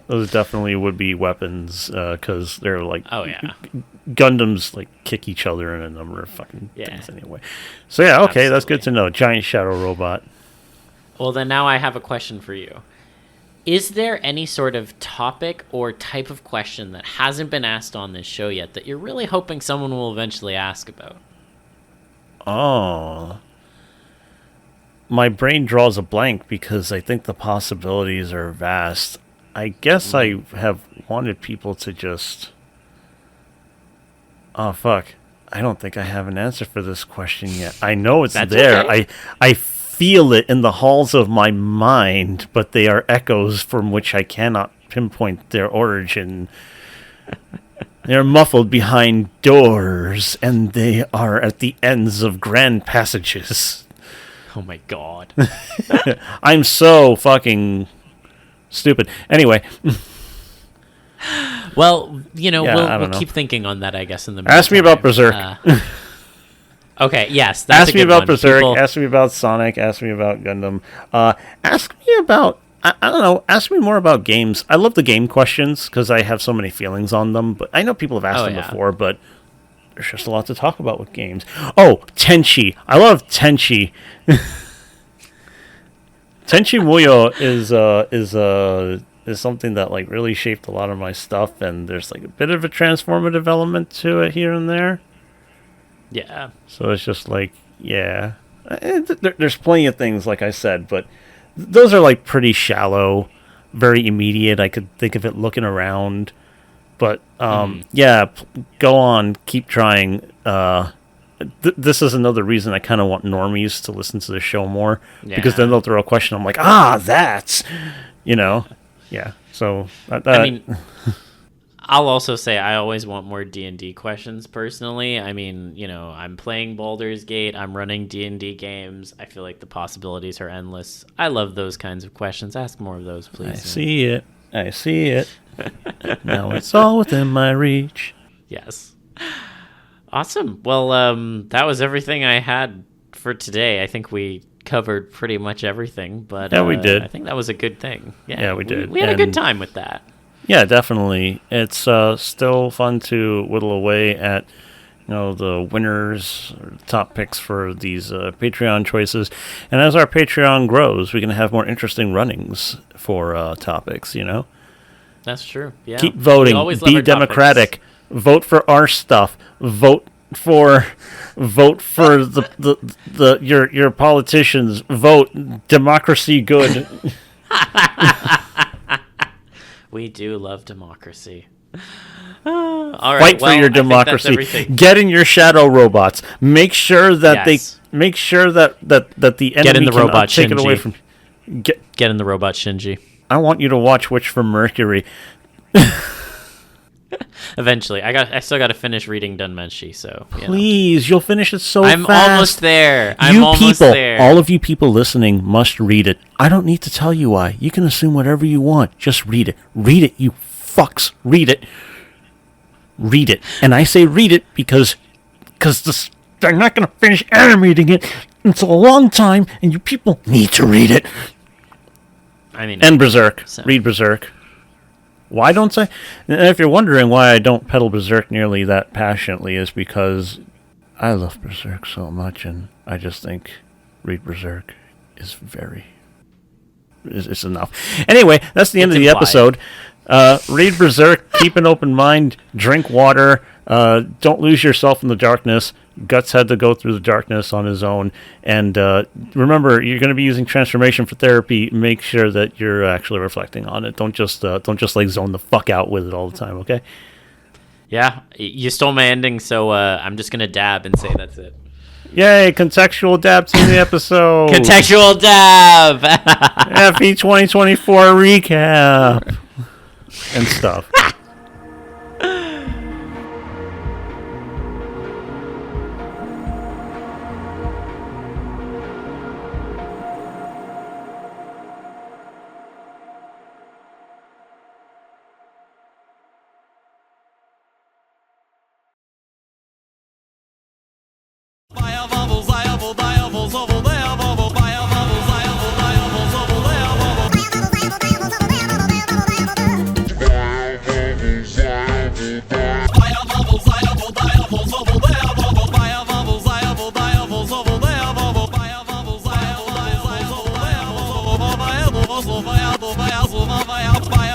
Those definitely would be weapons, because they're like, Gundams like kick each other in a number of fucking things anyway. So yeah, okay, absolutely. That's good to know. Giant Shadow Robot. Well, then now I have a question for you. Is there any sort of topic or type of question that hasn't been asked on this show yet that you're really hoping someone will eventually ask about? Oh. My brain draws a blank because I think the possibilities are vast. I guess I have wanted people to just... Oh, fuck. I don't think I have an answer for this question yet. I know it's there. Okay. I feel it in the halls of my mind, but they are echoes from which I cannot pinpoint their origin. They're muffled behind doors, and they are at the ends of grand passages. Oh my god. I'm so fucking stupid. Anyway. Well, we'll keep thinking on that, I guess, in the meantime. Ask me about Berserk. Okay, yes, that's ask me about Berserk. Ask me about Sonic. Ask me about Gundam. Ask me about, I don't know, ask me more about games. I love the game questions because I have so many feelings on them, but I know people have asked them before, but there's just a lot to talk about with games. Oh, Tenchi. I love Tenchi. Tenchi Muyo is something that like really shaped a lot of my stuff, and there's like a bit of a transformative element to it here and there. Yeah. So it's just like, yeah. There's plenty of things, like I said, but those are like pretty shallow, very immediate. I could think of it looking around. But, go on, keep trying. This is another reason I kind of want normies to listen to the show more. Yeah. Because then they'll throw a question. I'm like, that's, Yeah. So, I mean... I'll also say I always want more D&D questions personally. I mean, I'm playing Baldur's Gate. I'm running D&D games. I feel like the possibilities are endless. I love those kinds of questions. Ask more of those, please. I see it. Now it's all within my reach. Yes. Awesome. Well, that was everything I had for today. I think we covered pretty much everything, but yeah, we did. I think that was a good thing. Yeah, we did. We had a good time with that. Yeah, definitely. It's still fun to whittle away at the winners, or top picks for these Patreon choices. And as our Patreon grows, we can have more interesting runnings for topics, That's true. Yeah. Keep voting. Be democratic. Topics. Vote for our stuff. Vote for your politicians. Vote democracy good. We do love democracy. All right. Fight for your democracy. Get in your shadow robots. Make sure that the enemy get in the robot take Shinji. It away from. Get in the robot Shinji. I want you to watch Witch from Mercury. Eventually, I still got to finish reading Dunmenshi, so please, you'll finish it so fast. I'm almost there. All of you people listening must read it. I don't need to tell you why. You can assume whatever you want. Just read it. Read it, you fucks. Read it. Read it. And I say read it because they're not going to finish animating it until a long time, and you people need to read it. And Berserk. So. Read Berserk. Why don't I? And if you're wondering why I don't pedal Berserk nearly that passionately, is because I love Berserk so much, and I just think read Berserk is it's enough. Anyway, that's the end of the episode. Read Berserk, keep an open mind, drink water, don't lose yourself in the darkness. Guts had to go through the darkness on his own. And remember, you're going to be using transformation for therapy. Make sure that you're actually reflecting on it. Don't just like zone the fuck out with it all the time, okay? Yeah, you stole my ending, so I'm just going to dab and say that's it. Yay, contextual dabs in the episode. Contextual dab! FE 2024 recap. And stuff. Bye.